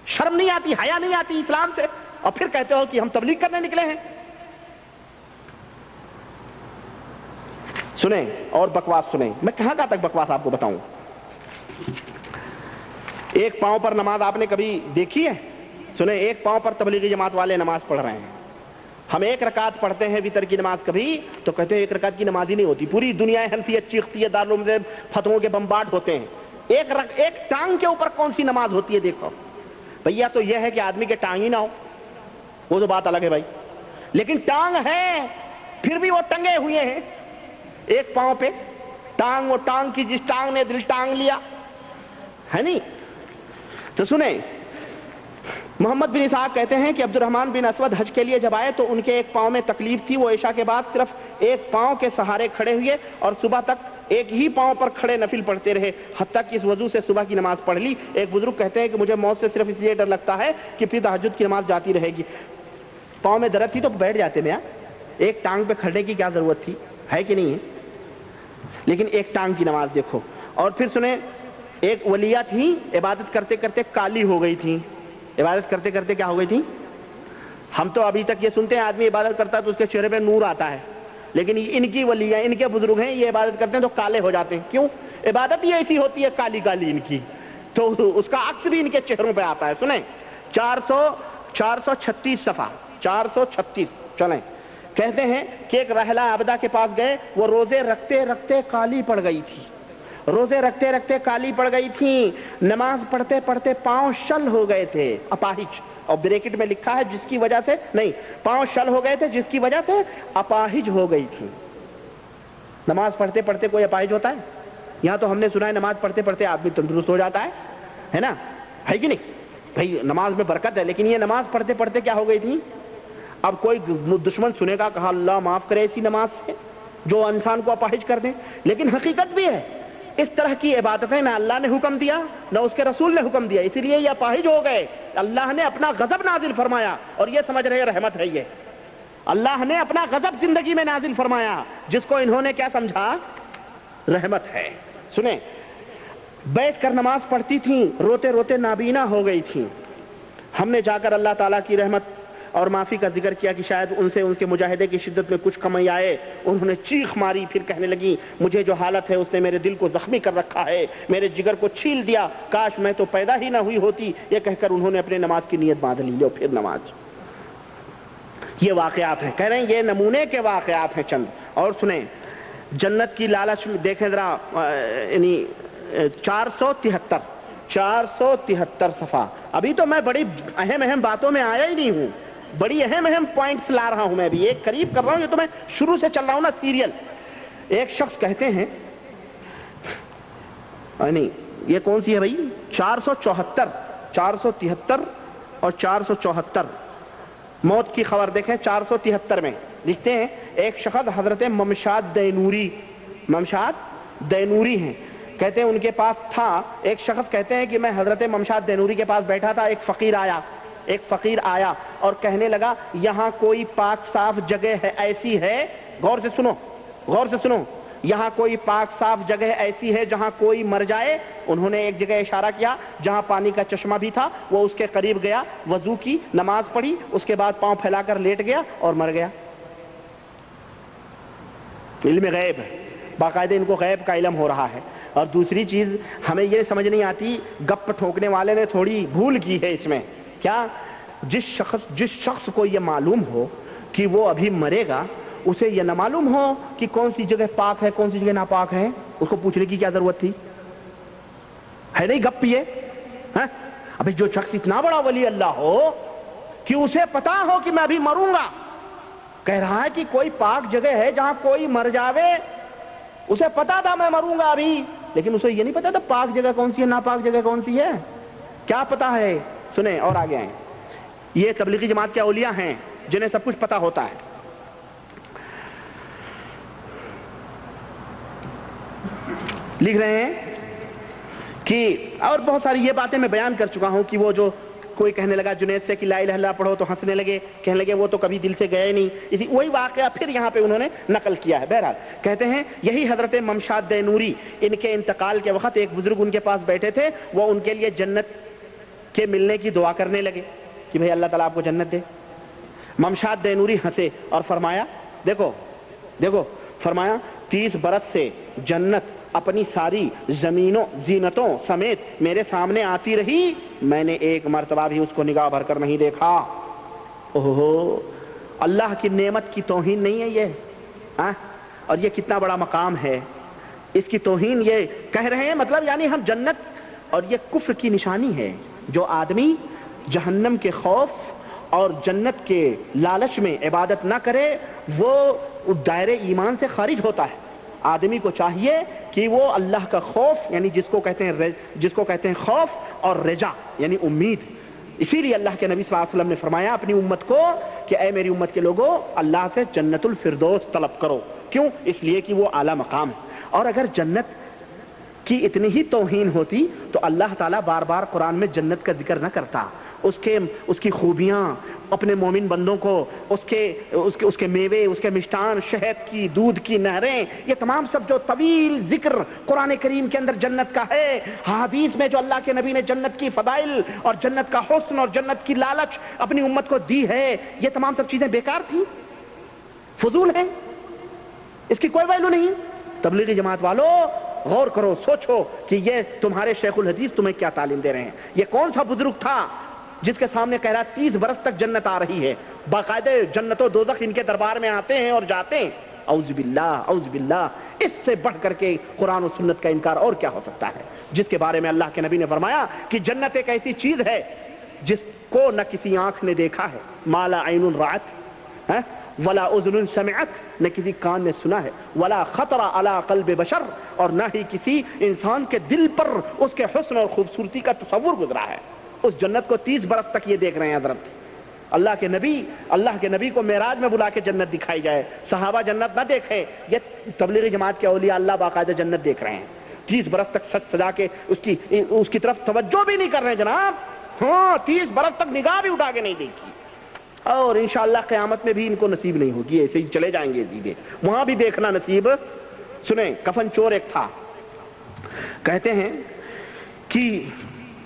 شرم نہیں آتی, حیا نہیں آتی اسلام سے, اور پھر کہتے ہو کہ ہم تبلیغ کرنے نکلے ہیں. سنیں اور بکواس سنیں, میں کہاں تک بکواس آپ کو بتاؤں. ایک پاؤں پر نماز آپ نے کبھی دیکھی ہے؟ سنیں, ایک پاؤں پر تبلیغی جماعت والے نماز پڑھ رہے ہیں. ہم ایک رکعت پڑھتے ہیں وتر کی نماز کبھی, تو کہتے ہیں ایک رکعت کی نماز ہی نہیں ہوتی, پوری دنیا حنفیت چیختی ہے, دارالعلوم سے فتووں کے بمبارڈ ہوتے ہیں. ایک ٹانگ کے اوپر کون سی نماز ہوتی ہے دیکھو بھیا. تو یہ ہے کہ آدمی کے ٹانگ ہی نہ ہو, وہ تو بات الگ ہے بھائی, لیکن ٹانگ ہے پھر بھی وہ ٹنگے ہوئے ہیں ایک پاؤں پہ. ٹانگ, وہ ٹانگ کی جس ٹانگ نے دل ٹانگ لیا ہے نہیں. تو سنیں, محمد بن اسحاق کہتے ہیں کہ عبد الرحمن بن اسود حج کے لیے جب آئے تو ان کے ایک پاؤں میں تکلیف تھی, وہ عشاء کے بعد صرف ایک پاؤں کے سہارے کھڑے ہوئے اور صبح تک ایک ہی پاؤں پر کھڑے نفل پڑھتے رہے, حتیٰ کہ اس وضو سے صبح کی نماز پڑھ لی. ایک بزرگ کہتے ہیں کہ مجھے موت سے صرف اس لیے ڈر لگتا ہے کہ پھر تہجد کی نماز جاتی رہے گی. پاؤں میں درد تھی تو بیٹھ جاتے نا, ایک ٹانگ پہ کھڑنے کی کیا ضرورت تھی, ہے کہ نہیں ہے. لیکن ایک ٹانگ کی نماز دیکھو. اور پھر سنیں, ایک ولیہ تھی, عبادت کرتے کرتے کالی ہو گئی تھی. عبادت کرتے کرتے کیا ہو گئی تھی؟ ہم تو ابھی تک یہ سنتے ہیں آدمی عبادت کرتا ہے تو اس کے چہرے پہ نور آتا ہے, لیکن ان کی ولیہ, ان کے بزرگ ہیں, یہ عبادت کرتے ہیں تو کالے ہو جاتے ہیں. کیوں؟ عبادت ہی ایسی ہوتی ہے کالی کالی ان کی, تو اس کا عکس بھی ان کے چہروں پہ آتا ہے. سنیں, 436 صفحہ 436 چلیں. کہتے ہیں کہ ایک رحلہ عابدہ کے پاس گئے, وہ روزے رکھتے رکھتے کالی پڑ گئی تھی, روزے رکھتے رکھتے کالی پڑ گئی تھی, نماز پڑھتے پڑھتے پاؤں شل ہو گئے تھے, اپاہج, اور بریکٹ میں لکھا ہے جس کی وجہ سے, نہیں, پاؤں شل ہو گئے تھے جس کی وجہ سے اپاہج ہو گئی تھی. نماز پڑھتے پڑھتے کوئی اپاہج ہوتا ہے؟ یہاں تو ہم نے سنا ہے نماز پڑھتے پڑھتے آدمی تندرست ہو جاتا ہے نا, ہے کہ نہیں بھائی. نماز میں برکت ہے, لیکن یہ نماز پڑھتے پڑھتے کیا ہو گئی تھی. اب کوئی دشمن سنے گا, کہا اللہ معاف کرے ایسی نماز سے جو انسان کو اپاہج کر دیں. لیکن حقیقت بھی ہے, اس طرح کی عبادتیں نہ اللہ نے حکم دیا نہ اس کے رسول نے حکم دیا, اسی لیے یہ اپاہج ہو گئے. اللہ نے اپنا غضب نازل فرمایا اور یہ سمجھ رہے رحمت ہے. یہ اللہ نے اپنا غضب زندگی میں نازل فرمایا, جس کو انہوں نے کیا سمجھا, رحمت ہے. سنیں, بیٹھ کر نماز پڑھتی تھیں, روتے روتے نابینا ہو گئی تھیں. ہم نے جا کر اللہ تعالیٰ کی رحمت اور معافی کا ذکر کیا کہ شاید ان سے ان کے مجاہدے کی شدت میں کچھ کمی آئے. انہوں نے چیخ ماری, پھر کہنے لگی مجھے جو حالت ہے اس نے میرے دل کو زخمی کر رکھا ہے, میرے جگر کو چھیل دیا, کاش میں تو پیدا ہی نہ ہوئی ہوتی. یہ کہہ کر انہوں نے اپنے نماز کی نیت باندھ لی اور پھر نماز. یہ واقعات ہیں, کہہ رہے ہیں یہ نمونے کے واقعات ہیں چند. اور سنیں, جنت کی لالچ میں دیکھیں ذرا, یعنی 473 صفحہ. ابھی تو میں بڑی اہم باتوں میں آیا ہی نہیں ہوں, بڑی اہم پوائنٹس لا رہا ہوں میں, بھی ایک قریب کر رہا ہوں, یہ تو میں شروع سے چل رہا ہوں نا سیریل. ایک شخص کہتے ہیں, نہیں یہ کون سی ہے بھائی, 473 اور 474 موت کی خبر دیکھیں. 473 میں لکھتے ہیں ایک شخص حضرت ممشاد دینوری ہیں, کہتے ہیں ان کے پاس تھا ایک شخص, کہتے ہیں کہ میں حضرت ممشاد دینوری کے پاس بیٹھا تھا, ایک فقیر آیا اور کہنے لگا یہاں کوئی پاک صاف جگہ ہے ایسی ہے, غور سے سنو, یہاں کوئی پاک صاف جگہ ایسی ہے جہاں کوئی مر جائے. انہوں نے ایک جگہ اشارہ کیا جہاں پانی کا چشمہ بھی تھا, وہ اس کے قریب گیا, وضو کی, نماز پڑھی, اس کے بعد پاؤں پھیلا کر لیٹ گیا اور مر گیا. علم غیب, باقاعدہ ان کو غیب کا علم ہو رہا ہے. اور دوسری چیز ہمیں یہ سمجھ نہیں آتی, گپ ٹھوکنے والے نے تھوڑی بھول کی ہے اس میں. کیا؟ جس شخص کو یہ معلوم ہو کہ وہ ابھی مرے گا, اسے یہ نہ معلوم ہو کہ کون سی جگہ پاک ہے کون سی جگہ ناپاک ہے, اس کو پوچھنے کی کیا ضرورت تھی, ہے نہیں گپ یہ. ابھی جو شخص اتنا بڑا ولی اللہ ہو کہ اسے پتا ہو کہ میں ابھی مروں گا, کہہ رہا ہے کہ کوئی پاک جگہ ہے جہاں کوئی مر جاوے, اسے پتا تھا میں مروں گا ابھی, لیکن اسے یہ نہیں پتا تھا پاک جگہ کون سی ہے ناپاک جگہ کون سی ہے, کیا پتا ہے. سنیں اور آگے آئیں. یہ تبلیغی جماعت کے اولیاء ہیں جنہیں سب کچھ پتا ہوتا ہے. لکھ رہے ہیں کہ, اور بہت ساری یہ باتیں میں بیان کر چکا ہوں, کہ وہ جو کوئی کہنے لگا جنید سے کہ لا الہ الا اللہ پڑھو تو ہنسنے لگے, کہنے لگے وہ تو کبھی دل سے گئے نہیں. اسی وہی واقعہ پھر یہاں پہ انہوں نے نقل کیا ہے. بہرحال کہتے ہیں یہی حضرت ممشاد دینوری, ان کے انتقال کے وقت ایک بزرگ ان کے پاس بیٹھے تھے, وہ ان کے لیے جنت کے ملنے کی دعا کرنے لگے کہ بھئی اللہ تعالیٰ آپ کو جنت دے۔ ممشاد دینوری ہنسے اور فرمایا دیکھو دیکھو فرمایا 30 برس سے جنت اپنی ساری زمینوں زینتوں سمیت میرے سامنے آتی رہی، میں نے ایک مرتبہ بھی اس کو نگاہ بھر کر نہیں دیکھا۔ اوہو، اللہ کی نعمت کی توہین نہیں ہے یہ؟ اور یہ کتنا بڑا مقام ہے، اس کی توہین یہ کہہ رہے ہیں، مطلب یعنی ہم جنت، اور یہ کفر کی نشانی ہے۔ جو آدمی جہنم کے خوف اور جنت کے لالچ میں عبادت نہ کرے وہ دائرے ایمان سے خارج ہوتا ہے۔ آدمی کو چاہیے کہ وہ اللہ کا خوف، یعنی جس کو کہتے ہیں خوف اور رجا یعنی امید، اسی لیے اللہ کے نبی صلی اللہ علیہ وسلم نے فرمایا اپنی امت کو کہ اے میری امت کے لوگوں، اللہ سے جنت الفردوس طلب کرو۔ کیوں؟ اس لیے کہ وہ اعلیٰ مقام ہے۔ اور اگر جنت کی اتنی ہی توہین ہوتی تو اللہ تعالیٰ بار بار قرآن میں جنت کا ذکر نہ کرتا، اس کی خوبیاں، اپنے مومن بندوں کو اس کے میوے، اس کے مشٹان، شہد کی، دودھ کی نہریں، یہ تمام سب جو طویل ذکر قرآن کریم کے اندر جنت کا ہے، حدیث میں جو اللہ کے نبی نے جنت کی فضائل اور جنت کا حسن اور جنت کی لالچ اپنی امت کو دی ہے، یہ تمام سب چیزیں بیکار تھیں، فضول ہیں، اس کی کوئی ویلو نہیں۔ تبلیغی جماعت والو غور کرو، سوچو کہ یہ تمہارے شیخ الحدیث تمہیں کیا تعلیم دے رہے ہیں۔ یہ کون سا بزرگ تھا جس کے سامنے کہہ رہا 30 برس تک جنت آ رہی ہے، باقاعدہ جنت و دوزخ ان کے دربار میں آتے ہیں اور جاتے ہیں؟ اعوذ باللہ اعوذ باللہ، اس سے بڑھ کر کے قرآن و سنت کا انکار اور کیا ہو سکتا ہے، جس کے بارے میں اللہ کے نبی نے فرمایا کہ جنت ایک ایسی چیز ہے جس کو نہ کسی آنکھ نے دیکھا ہے، ما لا عین رأت ولا اذن سمعت، نہ کسی کان نے سنا ہے، ولا خطر علی قلب بشر، اور نہ ہی کسی انسان کے دل پر اس کے حسن اور خوبصورتی کا تصور گزرا ہے۔ اس جنت کو 30 برس تک یہ دیکھ رہے ہیں حضرت۔ اللہ کے نبی کو معراج میں بلا کے جنت دکھائی جائے، صحابہ جنت نہ دیکھیں، یہ تبلیغی جماعت کے اولیاء اللہ باقاعدہ جنت دیکھ رہے ہیں، 30 برس تک سچ سجا کے اس کی طرف توجہ بھی نہیں کر رہے جناب، ہاں 30 برس تک نگاہ بھی اٹھا کے نہیں دیکھی، اور انشاءاللہ قیامت میں بھی ان کو نصیب نہیں ہوگی، ایسے ہی چلے جائیں گے سیدھے، وہاں بھی دیکھنا نصیب۔ سنیں، کفن چور ایک تھا، کہتے ہیں کہ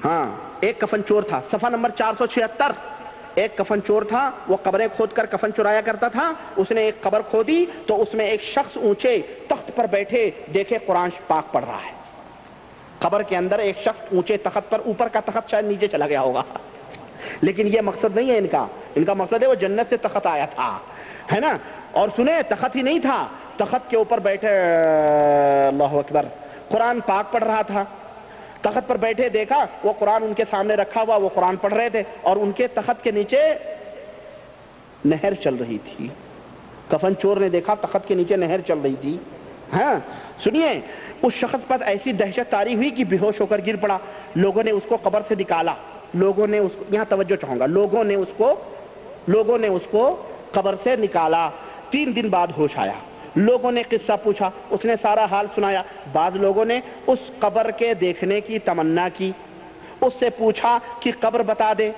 ہاں ایک کفن چور تھا، صفحہ نمبر 476، ایک کفن چور تھا، وہ قبریں کھود کر کفن چرایا کرتا تھا، اس نے ایک قبر کھودی تو اس میں ایک شخص اونچے تخت پر بیٹھے دیکھے قرآن پاک پڑھ رہا ہے، قبر کے اندر ایک شخص اونچے تخت پر، اوپر کا تخت شاید نیچے چلا گیا ہوگا، لیکن یہ مقصد نہیں ہے ان کا مقصد ہے وہ جنت سے تخت آیا تھا، ہے نا، اور سنیں تخت ہی نہیں تھا، تخت کے اوپر بیٹھے اللہ اکبر قرآن پاک پڑھ رہا تھا، تخت پر بیٹھے دیکھا وہ قرآن ان کے سامنے رکھا ہوا، وہ قرآن پڑھ رہے تھے اور ان کے تخت کے نیچے نہر چل رہی تھی، کفن چور نے دیکھا تخت کے نیچے نہر چل رہی تھی، ہاں سنیے، اس شخص پر ایسی دہشت طاری ہوئی کہ بے ہوش ہو کر گر پڑا، لوگوں نے اس کو قبر سے نکالا، لوگوں نے اس کو، یہاں توجہ چاہوں گا، لوگوں نے اس کو قبر سے نکالا، 3 دن بعد ہوش آیا، لوگوں نے قصہ پوچھا، اس نے سارا حال سنایا، بعض لوگوں نے اس قبر کے دیکھنے کی تمنا کی، اس سے پوچھا کہ قبر بتا دے،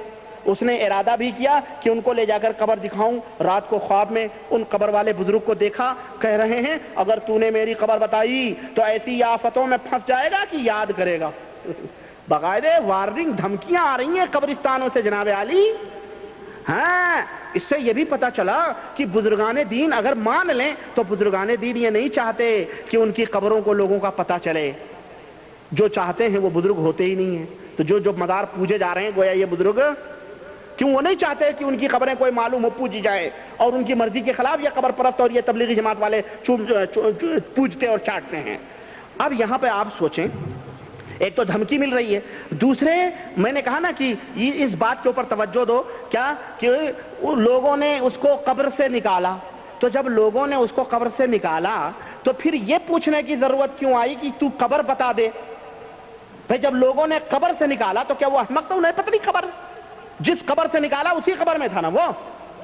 اس نے ارادہ بھی کیا کہ ان کو لے جا کر قبر دکھاؤں، رات کو خواب میں ان قبر والے بزرگ کو دیکھا، کہہ رہے ہیں اگر تو نے میری قبر بتائی تو ایسی آفتوں میں پھنس جائے گا کہ یاد کرے گا، باقاعدہ وارننگ دھمکیاں آ رہی ہیں قبرستانوں سے جناب عالی۔ ہاں اس سے یہ بھی پتا چلا کہ بزرگان دین اگر مان لیں تو بزرگان دین یہ نہیں چاہتے کہ ان کی قبروں کو لوگوں کا پتا چلے، جو چاہتے ہیں وہ بزرگ ہوتے ہی نہیں ہیں، تو جو مزار پوجے جا رہے ہیں گویا یہ بزرگ، کیوں وہ نہیں چاہتے کہ ان کی قبریں کوئی معلوم ہو پوجی جائے، اور ان کی مرضی کے خلاف یہ قبر پرست اور یہ تبلیغی جماعت والے پوجتے اور چاٹتے ہیں۔ اب یہاں پہ آپ سوچیں، ایک تو دھمکی مل رہی ہے، دوسرے میں نے کہا نا کہ اس بات کے اوپر توجہ دو کیا کہ لوگوں نے اس کو قبر سے نکالا، تو جب لوگوں نے اس کو قبر سے نکالا تو پھر یہ پوچھنے کی ضرورت کیوں آئی کہ تو قبر بتا دے؟ بھئی جب لوگوں نے قبر سے نکالا تو کیا وہ احمق تھا، انہیں پتہ نہیں خبر، جس قبر سے نکالا اسی قبر میں تھا نا وہ،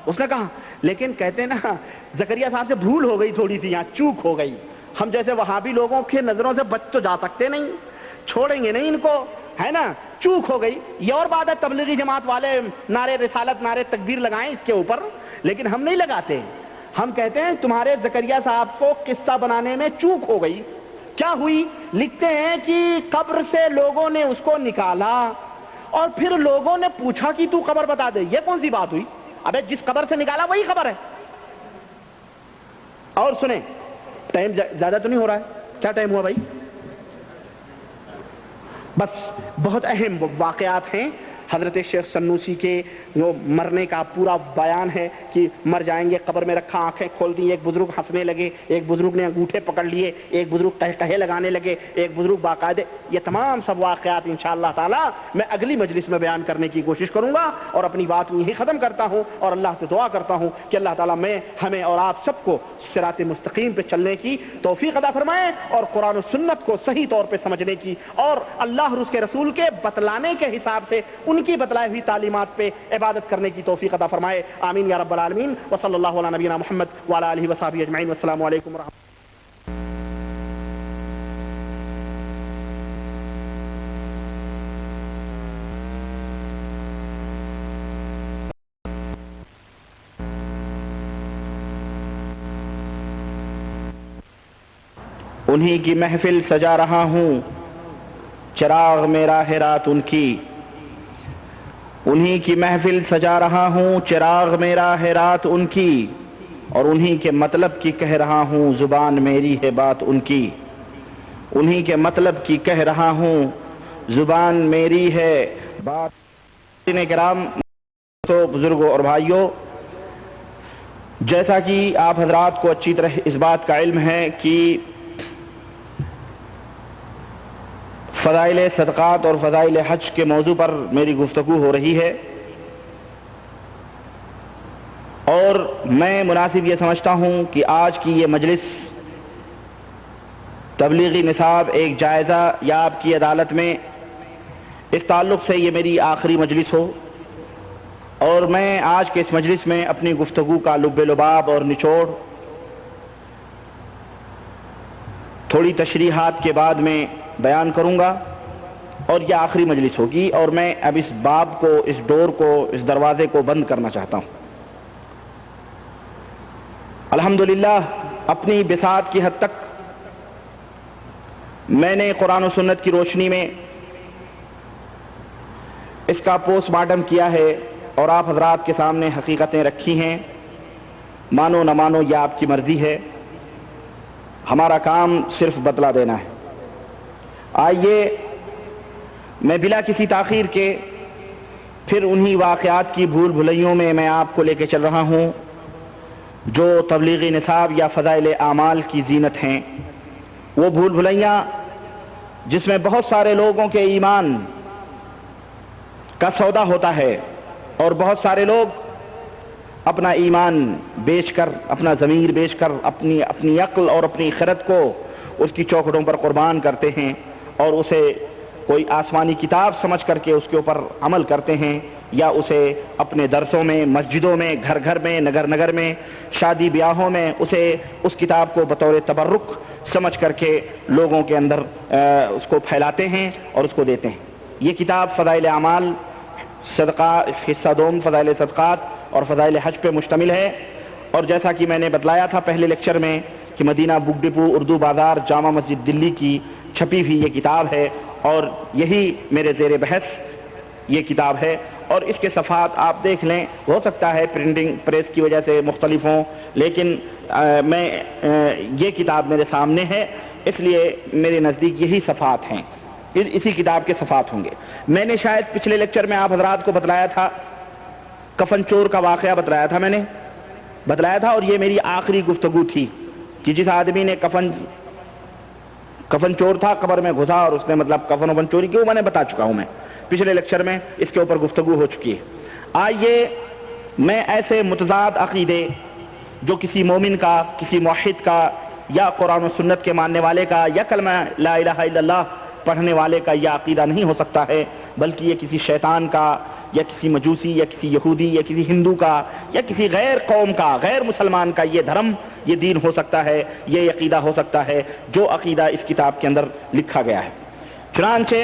اس نے کہا، لیکن کہتے ہیں نا زکریا صاحب سے بھول ہو گئی، تھوڑی سی یہاں چوک ہو گئی، ہم جیسے وہابی لوگوں کی نظروں سے بچ تو جا سکتے نہیں، چھوڑیں گے نہیں ان کو، ہے نا، چوک ہو گئی، یہ اور بات ہے تبلیغی جماعت والے نعرے رسالت نعرے تکبیر لگائیں اس کے اوپر، لیکن ہم نہیں لگاتے، ہم کہتے ہیں تمہارے زکریا صاحب کو قصہ بنانے میں چوک ہو گئی، کیا ہوئی؟ لکھتے ہیں کہ قبر سے لوگوں نے اس کو نکالا اور پھر لوگوں نے پوچھا کہ تو قبر بتا دے. یہ کون سی بات ہوئی؟ ابے جس قبر سے نکالا وہی خبر ہے. اور سنیں، ٹائم زیادہ تو نہیں ہو رہا ہے؟ کیا ٹائم ہوا بھائی؟ بس بہت اہم واقعات ہیں. حضرت شیخ سنوسی کے جو مرنے کا پورا بیان ہے کہ مر جائیں گے، قبر میں رکھا، آنکھیں کھول دی، ایک بزرگ ہنسنے لگے، ایک بزرگ نے انگوٹھے پکڑ لیے، ایک بزرگ کہے لگانے لگے، ایک بزرگ باقاعدے. یہ تمام سب واقعات انشاءاللہ تعالی میں اگلی مجلس میں بیان کرنے کی کوشش کروں گا. اور اپنی بات یہی ختم کرتا ہوں اور اللہ سے دعا کرتا ہوں کہ اللہ تعالیٰ ہمیں اور آپ سب کو صراط مستقیم پہ چلنے کی توفیق عطا فرمائے، اور قرآن و سنت کو صحیح طور پہ سمجھنے کی اور اللہ اور اس کے رسول کے بتلانے کے حساب سے ان کی بتلائی ہوئی تعلیمات پہ عبادت کرنے کی توفیق عطا فرمائے. آمین یا رب العالمین. وصلی اللہ علی نبینا محمد وعلی آلہ وصحبہ اجمعین. والسلام علیکم ورحمۃ اللہ. انہی کی محفل سجا رہا ہوں، چراغ میرا ہے رات ان کی. انہی کی محفل سجا رہا ہوں، چراغ میرا ہے رات ان کی. اور انہی کے مطلب کی کہہ رہا ہوں، زبان میری ہے بات ان کی. انہی کے مطلب کی کہہ رہا ہوں، زبان میری ہے بات. کرام، تو بزرگوں اور بھائیوں، جیسا کہ آپ حضرات کو اچھی طرح اس بات کا علم ہے کہ فضائل صدقات اور فضائل حج کے موضوع پر میری گفتگو ہو رہی ہے، اور میں مناسب یہ سمجھتا ہوں کہ آج کی یہ مجلس تبلیغی نصاب ایک جائزہ یا آپ کی عدالت میں اس تعلق سے یہ میری آخری مجلس ہو، اور میں آج کے اس مجلس میں اپنی گفتگو کا لب لباب اور نچوڑ تھوڑی تشریحات کے بعد میں بیان کروں گا، اور یہ آخری مجلس ہوگی. اور میں اب اس باب کو، اس ڈور کو، اس دروازے کو بند کرنا چاہتا ہوں. الحمدللہ اپنی بساط کی حد تک میں نے قرآن و سنت کی روشنی میں اس کا پوسٹ مارٹم کیا ہے، اور آپ حضرات کے سامنے حقیقتیں رکھی ہیں. مانو نہ مانو یہ آپ کی مرضی ہے، ہمارا کام صرف بتلا دینا ہے. آئیے میں بلا کسی تاخیر کے پھر انہی واقعات کی بھول بھلیوں میں آپ کو لے کے چل رہا ہوں جو تبلیغی نصاب یا فضائل اعمال کی زینت ہیں. وہ بھول بھلیاں جس میں بہت سارے لوگوں کے ایمان کا سودا ہوتا ہے، اور بہت سارے لوگ اپنا ایمان بیچ کر، اپنا ضمیر بیچ کر، اپنی عقل اور اپنی خرد کو اس کی چوکھٹوں پر قربان کرتے ہیں، اور اسے کوئی آسمانی کتاب سمجھ کر کے اس کے اوپر عمل کرتے ہیں، یا اسے اپنے درسوں میں، مسجدوں میں، گھر گھر میں، نگر نگر میں، شادی بیاہوں میں اسے اس کتاب کو بطور تبرک سمجھ کر کے لوگوں کے اندر اس کو پھیلاتے ہیں اور اس کو دیتے ہیں. یہ کتاب فضائل اعمال، صدقات، حصہ دوم فضائل صدقات اور فضائل حج پہ مشتمل ہے. اور جیسا کہ میں نے بتلایا تھا پہلے لیکچر میں کہ مدینہ بک ڈپو اردو بازار جامع مسجد دلی کی چھپی ہوئی یہ کتاب ہے، اور یہی میرے زیر بحث یہ کتاب ہے. اور اس کے صفحات آپ دیکھ لیں، ہو سکتا ہے پرنٹنگ پریس کی وجہ سے مختلف ہوں، لیکن میں یہ کتاب میرے سامنے ہے، اس لیے میرے نزدیک یہی صفحات ہیں، اسی کتاب کے صفحات ہوں گے. میں نے شاید پچھلے لیکچر میں آپ حضرات کو بتلایا تھا، کفن چور کا واقعہ بتلایا تھا، میں نے بتلایا تھا، اور یہ میری آخری گفتگو تھی کہ جس آدمی نے کفن چور تھا، قبر میں گھسا اور اس نے مطلب کفن وفن چوری کی، وہ میں نے بتا چکا ہوں، میں پچھلے لیکچر میں اس کے اوپر گفتگو ہو چکی ہے. آئیے میں ایسے متضاد عقیدے جو کسی مومن کا، کسی موحد کا، یا قرآن و سنت کے ماننے والے کا، یا کلمہ لا الہ الا اللہ پڑھنے والے کا یہ عقیدہ نہیں ہو سکتا ہے، بلکہ یہ کسی شیطان کا، یا کسی مجوسی، یا کسی یہودی، یا کسی ہندو کا، یا کسی غیر قوم کا، غیر مسلمان کا یہ دھرم، یہ دین ہو سکتا ہے، یہ عقیدہ ہو سکتا ہے جو عقیدہ اس کتاب کے اندر لکھا گیا ہے. چنانچہ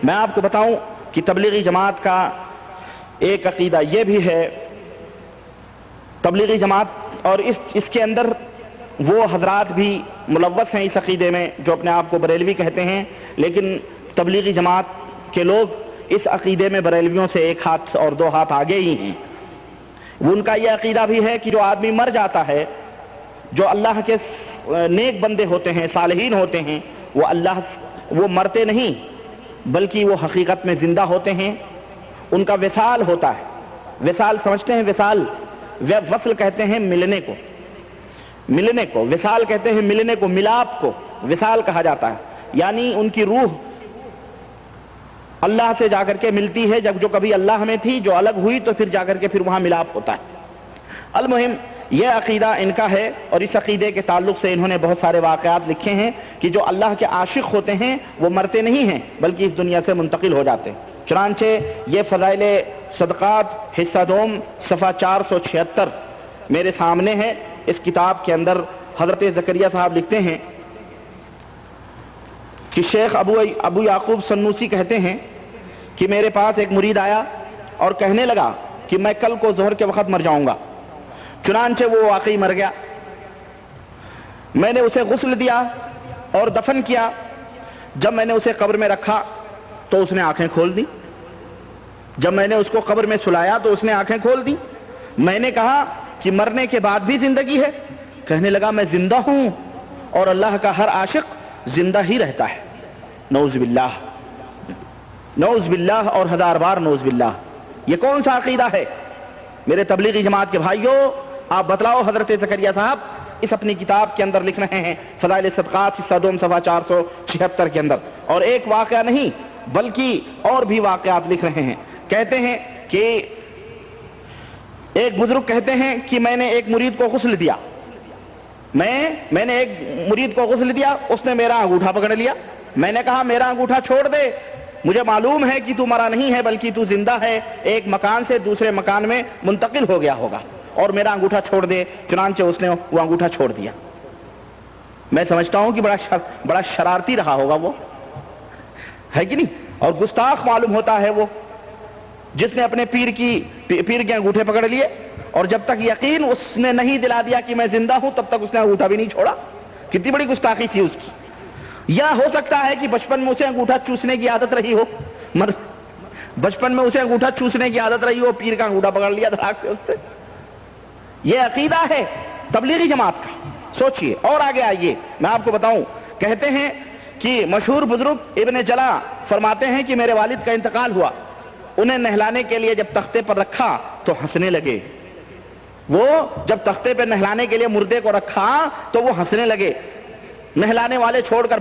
میں آپ کو بتاؤں کہ تبلیغی جماعت کا ایک عقیدہ یہ بھی ہے، تبلیغی جماعت، اور اس کے اندر وہ حضرات بھی ملوث ہیں اس عقیدے میں جو اپنے آپ کو بریلوی کہتے ہیں، لیکن تبلیغی جماعت کے لوگ اس عقیدے میں بریلویوں سے ایک ہاتھ اور دو ہاتھ آگے ہی ہیں. ان کا یہ عقیدہ بھی ہے کہ جو آدمی مر جاتا ہے، جو اللہ کے نیک بندے ہوتے ہیں، صالحین ہوتے ہیں، وہ مرتے نہیں بلکہ وہ حقیقت میں زندہ ہوتے ہیں. ان کا وصال ہوتا ہے. وصال سمجھتے ہیں؟ وصال، وصل کہتے ہیں ملنے کو، وصال کہتے ہیں ملنے کو، ملاپ کو وصال کہا جاتا ہے. یعنی ان کی روح اللہ سے جا کر کے ملتی ہے، جب جو کبھی اللہ میں تھی جو الگ ہوئی تو پھر جا کر کے پھر وہاں ملاپ ہوتا ہے. المہم یہ عقیدہ ان کا ہے، اور اس عقیدے کے تعلق سے انہوں نے بہت سارے واقعات لکھے ہیں کہ جو اللہ کے عاشق ہوتے ہیں وہ مرتے نہیں ہیں بلکہ اس دنیا سے منتقل ہو جاتے ہیں. چنانچہ یہ فضائل صدقات حصہ دوم صفحہ 476 میرے سامنے ہے. اس کتاب کے اندر حضرت زکریا صاحب لکھتے ہیں کہ شیخ ابو یعقوب سنوسی کہتے ہیں کہ میرے پاس ایک مرید آیا اور کہنے لگا کہ میں کل کو ظہر کے وقت مر جاؤں گا. چنانچہ وہ واقعی مر گیا. میں نے اسے غسل دیا اور دفن کیا. جب میں نے اسے قبر میں رکھا تو اس نے آنکھیں کھول دی. جب میں نے اس کو قبر میں سلایا تو اس نے آنکھیں کھول دی. میں نے کہا کہ مرنے کے بعد بھی زندگی ہے؟ کہنے لگا میں زندہ ہوں اور اللہ کا ہر عاشق زندہ ہی رہتا ہے. نعوذ باللہ، نعوذ باللہ اور ہزار بار نعوذ باللہ. یہ کون سا عقیدہ ہے؟ میرے تبلیغی جماعت کے بھائیوں آپ بتلاؤ. حضرت زکریا صاحب اس اپنی کتاب کے اندر لکھ رہے ہیں فضائل صدقات حصہ دوم صفحہ 476 کے اندر، اور ایک واقعہ نہیں بلکہ اور بھی واقعات لکھ رہے ہیں. کہتے ہیں کہ ایک بزرگ کہتے ہیں کہ میں نے ایک مرید کو غسل دیا. میں نے ایک مرید کو غسل دیا، اس نے میرا انگوٹھا پکڑ لیا. میں نے کہا میرا انگوٹھا چھوڑ دے، مجھے معلوم ہے کہ تو مرا نہیں ہے بلکہ تو زندہ ہے، ایک مکان سے دوسرے مکان میں منتقل ہو گیا ہوگا، اور میرا انگوٹھا چھوڑ دے. چنانچہ اس نے وہ انگوٹھا چھوڑ دیا. میں سمجھتا ہوں کہ بڑا شرارتی رہا ہوگا وہ، ہے کہ نہیں؟ اور گستاخ معلوم ہوتا ہے وہ جس نے اپنے پیر کے انگوٹھے پکڑ لیے، اور جب تک یقین اس نے نہیں دلا دیا کہ میں زندہ ہوں تب تک اس نے انگوٹھا بھی نہیں چھوڑا. کتنی بڑی گستاخی تھی اس کی. یا ہو سکتا ہے کہ بچپن میں اسے انگوٹھا چوسنے کی عادت رہی ہو، بچپن میں اسے انگوٹھا چوسنے کی عادت رہی ہو، پیر کا انگوٹھا پکڑ لیا دھڑاک سے اس سے. یہ عقیدہ ہے تبلیغی جماعت کا. سوچئے اور آگے آئیے میں آپ کو بتاؤں. کہتے ہیں کہ مشہور بزرگ ابن جلا فرماتے ہیں کہ میرے والد کا انتقال ہوا. انہیں نہلانے کے لیے جب تختے پر رکھا تو ہنسنے لگے. وہ جب تختے پر نہلانے کے لیے مردے کو رکھا تو وہ ہنسنے لگے. نہلانے والے چھوڑ کر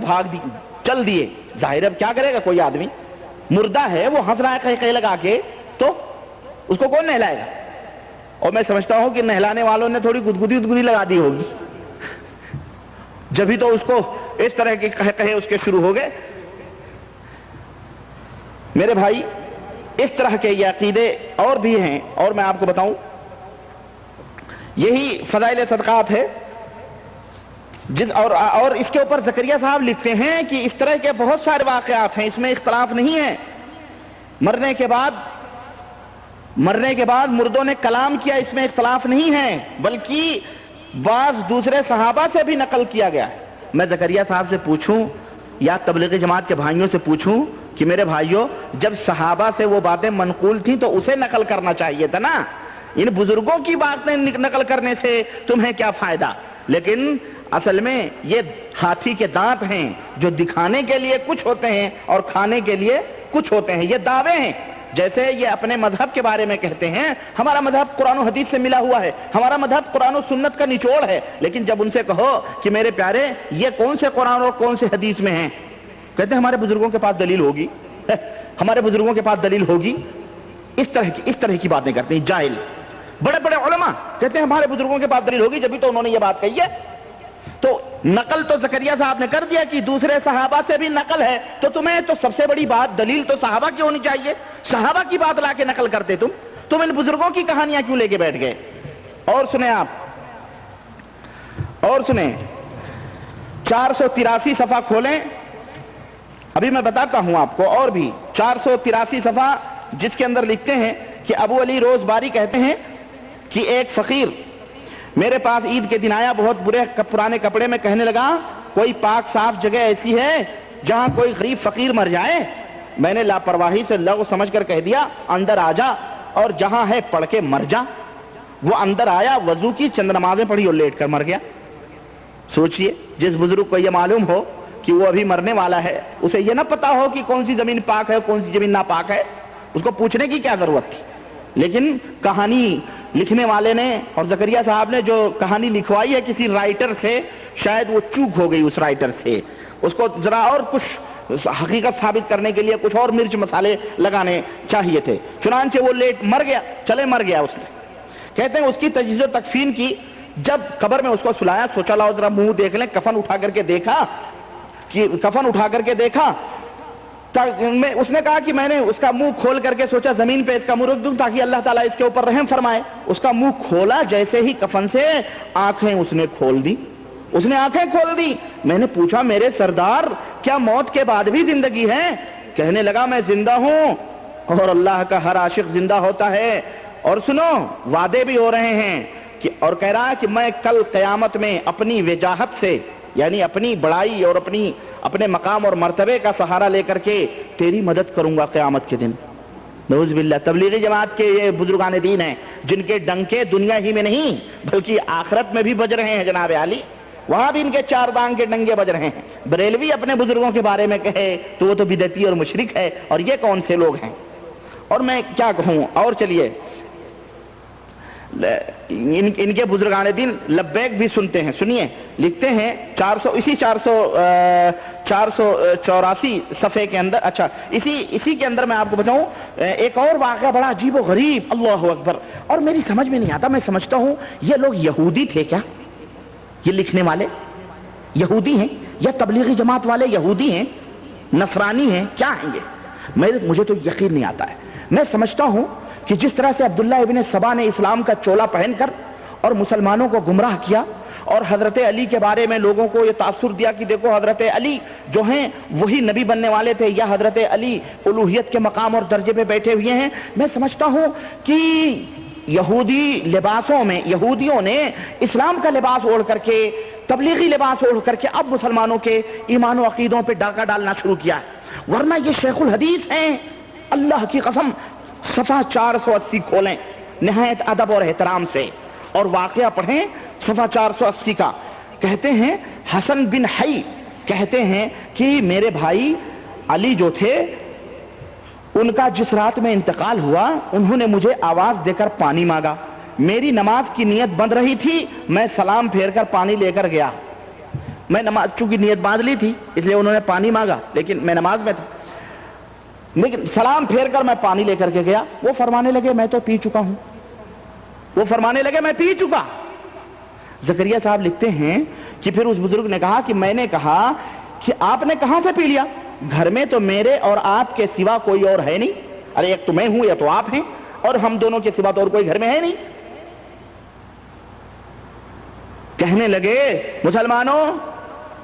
چل دیے. ظاہر اب کیا کرے گا کوئی آدمی، مردہ ہے وہ ہنس رہا ہے کہیں لگا کے، تو اس کو کون نہلائے گا؟ اور میں سمجھتا ہوں کہ نہلانے والوں نے تھوڑی گدگدی لگا دی ہوگی، جبھی تو اس کو اس طرح کے کہے اس کے شروع ہو گئے. میرے بھائی اس طرح کے یہ عقیدے اور بھی ہیں، اور میں آپ کو بتاؤں یہی فضائل صدقات ہے. اور اس کے اوپر زکریا صاحب لکھتے ہیں کہ اس طرح کے بہت سارے واقعات ہیں، اس میں اختلاف نہیں ہے. مرنے کے بعد مردوں نے کلام کیا، اس میں اختلاف نہیں ہے، بلکہ بعض دوسرے صحابہ سے بھی نقل کیا گیا ہے. میں زکریا صاحب سے پوچھوں یا تبلیغی جماعت کے بھائیوں سے پوچھوں کہ میرے بھائیوں جب صحابہ سے وہ باتیں منقول تھیں تو اسے نقل کرنا چاہیے تھا نا. ان بزرگوں کی باتیں نقل کرنے سے تمہیں کیا فائدہ؟ لیکن اصل میں یہ ہاتھی کے دانت ہیں جو دکھانے کے لیے کچھ ہوتے ہیں اور کھانے کے لیے کچھ ہوتے ہیں. یہ دعوے ہیں، جیسے یہ اپنے مذہب کے بارے میں کہتے ہیں ہمارا مذہب قرآن و حدیث سے ملا ہوا ہے، ہمارا مذہب قرآن و سنت کا نچوڑ ہے. لیکن جب ان سے کہو کہ میرے پیارے یہ کون سے قرآن اور کون سے حدیث میں ہیں، کہتے ہیں ہمارے بزرگوں کے پاس دلیل ہوگی، ہمارے بزرگوں کے پاس دلیل ہوگی. اس طرح کی باتیں کرتے ہیں جاہل. بڑے بڑے علماء کہتے ہیں ہمارے بزرگوں کے پاس دلیل ہوگی، جبھی تو انہوں نے یہ بات کہی ہے. تو نقل تو زکریا صاحب نے کر دیا کہ دوسرے صحابہ سے بھی نقل ہے، تو تمہیں تو سب سے بڑی بات دلیل تو صحابہ کی ہونی چاہیے. صحابہ کی بات لا کے نقل کرتے تم ان بزرگوں کی کہانیاں کیوں لے کے بیٹھ گئے؟ اور سنیں آپ، اور سنیں 483 صفحہ کھولیں. ابھی میں بتاتا ہوں آپ کو. اور بھی 483 صفحہ جس کے اندر لکھتے ہیں کہ ابو علی روز باری کہتے ہیں کہ ایک فقیر میرے پاس عید کے دن آیا، بہت برے پرانے کپڑے میں، کہنے لگا کوئی پاک صاف جگہ ایسی ہے جہاں کوئی غریب فقیر مر جائے، میں نے لاپرواہی سے لغو سمجھ کر کہہ دیا اندر آ جا اور جہاں ہے پڑھ کے مر جا۔ وہ اندر آیا، وضو کی، چند نمازیں پڑھی اور لیٹ کر مر گیا۔ سوچئے جس بزرگ کو یہ معلوم ہو کہ وہ ابھی مرنے والا ہے، اسے یہ نہ پتا ہو کہ کون سی زمین پاک ہے کون سی زمین ناپاک ہے، اس کو پوچھنے کی کیا ضرورت تھی؟ لیکن کہانی لکھنے والے نے اور زکریا صاحب نے جو کہانی لکھوائی ہے کسی رائٹر سے، شاید وہ چوک ہو گئی اس رائٹر سے، اس کو ذرا اور کچھ حقیقت ثابت کرنے کے لیے کچھ اور مرچ مسالے لگانے چاہیے تھے، چنانچہ وہ لیٹ مر گیا، چلے مر گیا اس نے۔ کہتے ہیں اس کی تجہیز و تکفین کی، جب قبر میں اس کو سلایا، سوچا لاؤ ذرا منہ دیکھ لیں، کفن اٹھا کر کے دیکھا اس نے کہا کہ میں نے اس کا منہ کھول کر کے سوچا زمین پہ اس کا منہ رکھ دوں تاکہ اللہ تعالیٰ اس کے اوپر رحم فرمائے۔ اس کا منہ کھولا، جیسے ہی کفن سے آنکھیں اس نے کھول دی۔ میں نے پوچھا میرے سردار کیا موت کے بعد بھی زندگی ہے؟ کہنے لگا میں زندہ ہوں اور اللہ کا ہر عاشق زندہ ہوتا ہے، اور سنو وعدے بھی ہو رہے ہیں اور کہہ رہا ہے کہ میں کل قیامت میں اپنی وجاہت سے، یعنی اپنی بڑائی اور اپنے مقام اور مرتبے کا سہارا لے کر کے تیری مدد کروں گا قیامت کے دن۔ نعوذ باللہ، تبلیغی جماعت کے یہ بزرگان دین ہیں جن کے ڈنکے دنیا ہی میں نہیں بلکہ آخرت میں بھی بج رہے ہیں جناب عالی، وہاں بھی ان کے چار دانگ کے ڈنگے بج رہے ہیں۔ بریلوی اپنے بزرگوں کے بارے میں کہے تو وہ تو بدعتی اور مشرک ہے، اور یہ کون سے لوگ ہیں؟ اور میں کیا کہوں؟ اور چلیے ان کے بزرگان دین لبیک بھی سنتے ہیں، سنیے لکھتے ہیں 484 صفحے کے اندر، اچھا اسی کے اندر میں آپ کو بتاؤں ایک اور واقعہ بڑا عجیب و غریب، اللہ اکبر، اور میری سمجھ میں نہیں آتا، میں سمجھتا ہوں یہ لوگ یہودی تھے کیا؟ یہ لکھنے والے یہودی ہیں یا تبلیغی جماعت والے یہودی ہیں، نصرانی ہیں، کیا ہیں یہ؟ مجھے تو یقین نہیں آتا ہے۔ میں سمجھتا ہوں کہ جس طرح سے عبداللہ ابن سبا نے اسلام کا چولا پہن کر اور مسلمانوں کو گمراہ کیا اور حضرت علی کے بارے میں لوگوں کو یہ تاثر دیا کہ دیکھو حضرت علی جو ہیں وہی نبی بننے والے تھے، یا حضرت علی الوہیت کے مقام اور درجے پہ بیٹھے ہوئے ہیں، میں سمجھتا ہوں کہ یہودیوں نے اسلام کا لباس اوڑھ کر کے، تبلیغی لباس اوڑھ کر کے اب مسلمانوں کے ایمان و عقیدوں پہ ڈاکہ ڈالنا شروع کیا ہے، ورنہ یہ شیخ الحدیث ہیں، اللہ کی قسم۔ صفحہ 480 کھولیں نہایت ادب اور احترام سے اور واقعہ پڑھیں صفحہ 480 کا۔ کہتے ہیں حسن بن حی کہتے ہیں کہ میرے بھائی علی جو تھے ان کا جس رات میں انتقال ہوا، انہوں نے مجھے آواز دے کر پانی مانگا، میری نماز کی نیت بند رہی تھی، میں سلام پھیر کر پانی لے کر گیا، میں نماز چونکہ نیت باندھ لی تھی اس لیے انہوں نے پانی مانگا، لیکن میں نماز میں تھا، لیکن سلام پھیر کر میں پانی لے کر کے گیا، وہ فرمانے لگے میں تو پی چکا ہوں، میں پی چکا۔ زکریا صاحب لکھتے ہیں کہ پھر اس بزرگ نے کہا کہ میں نے کہا کہ آپ نے کہاں سے پی لیا؟ گھر میں تو میرے اور آپ کے سوا کوئی اور ہے نہیں، ارے ایک تو میں ہوں یا تو آپ ہیں، اور ہم دونوں کے سوا تو اور کوئی گھر میں ہے نہیں۔ کہنے لگے مسلمانوں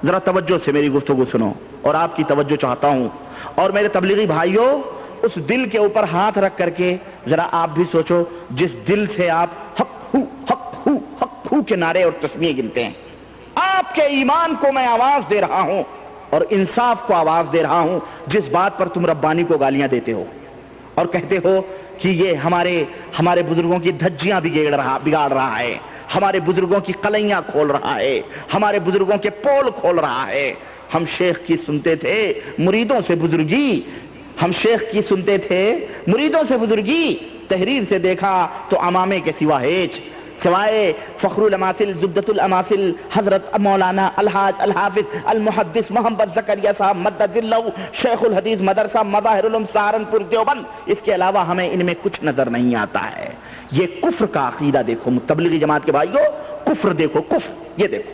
ذرا توجہ سے میری گفتگو سنو، اور آپ کی توجہ چاہتا ہوں، اور میرے تبلیغی بھائیوں اس دل کے اوپر ہاتھ رکھ کر کے ذرا آپ بھی سوچو جس دل سے آپ حق ہو حق ہو حق ہو کے نعرے اور تسمیہ گنتے ہیں، آپ کے ایمان کو میں آواز دے رہا ہوں اور انصاف کو آواز دے رہا ہوں، جس بات پر تم ربانی کو گالیاں دیتے ہو اور کہتے ہو کہ یہ ہمارے بزرگوں کی دھجیاں بگاڑ رہا ہے، ہمارے بزرگوں کی قلیاں کھول رہا ہے، ہمارے بزرگوں کے پول کھول رہا ہے۔ ہم شیخ کی سنتے تھے مریدوں سے بزرگی، ہم شیخ کی سنتے تھے مریدوں سے بزرگی، تحریر سے دیکھا تو امامے کے سوا ہیچ، سوائے فخر الاماثل زبدۃ الاماثل حضرت مولانا الحاج الحافظ المحدث محمد زکریا صاحب مدد اللہ شیخ الحدیث مدرسہ مظاہر العلوم سہارنپور دیوبند، اس کے علاوہ ہمیں ان میں کچھ نظر نہیں آتا ہے۔ یہ کفر کا عقیدہ دیکھو تبلیغی جماعت کے بھائیوں، کفر دیکھو، کفر یہ دیکھو۔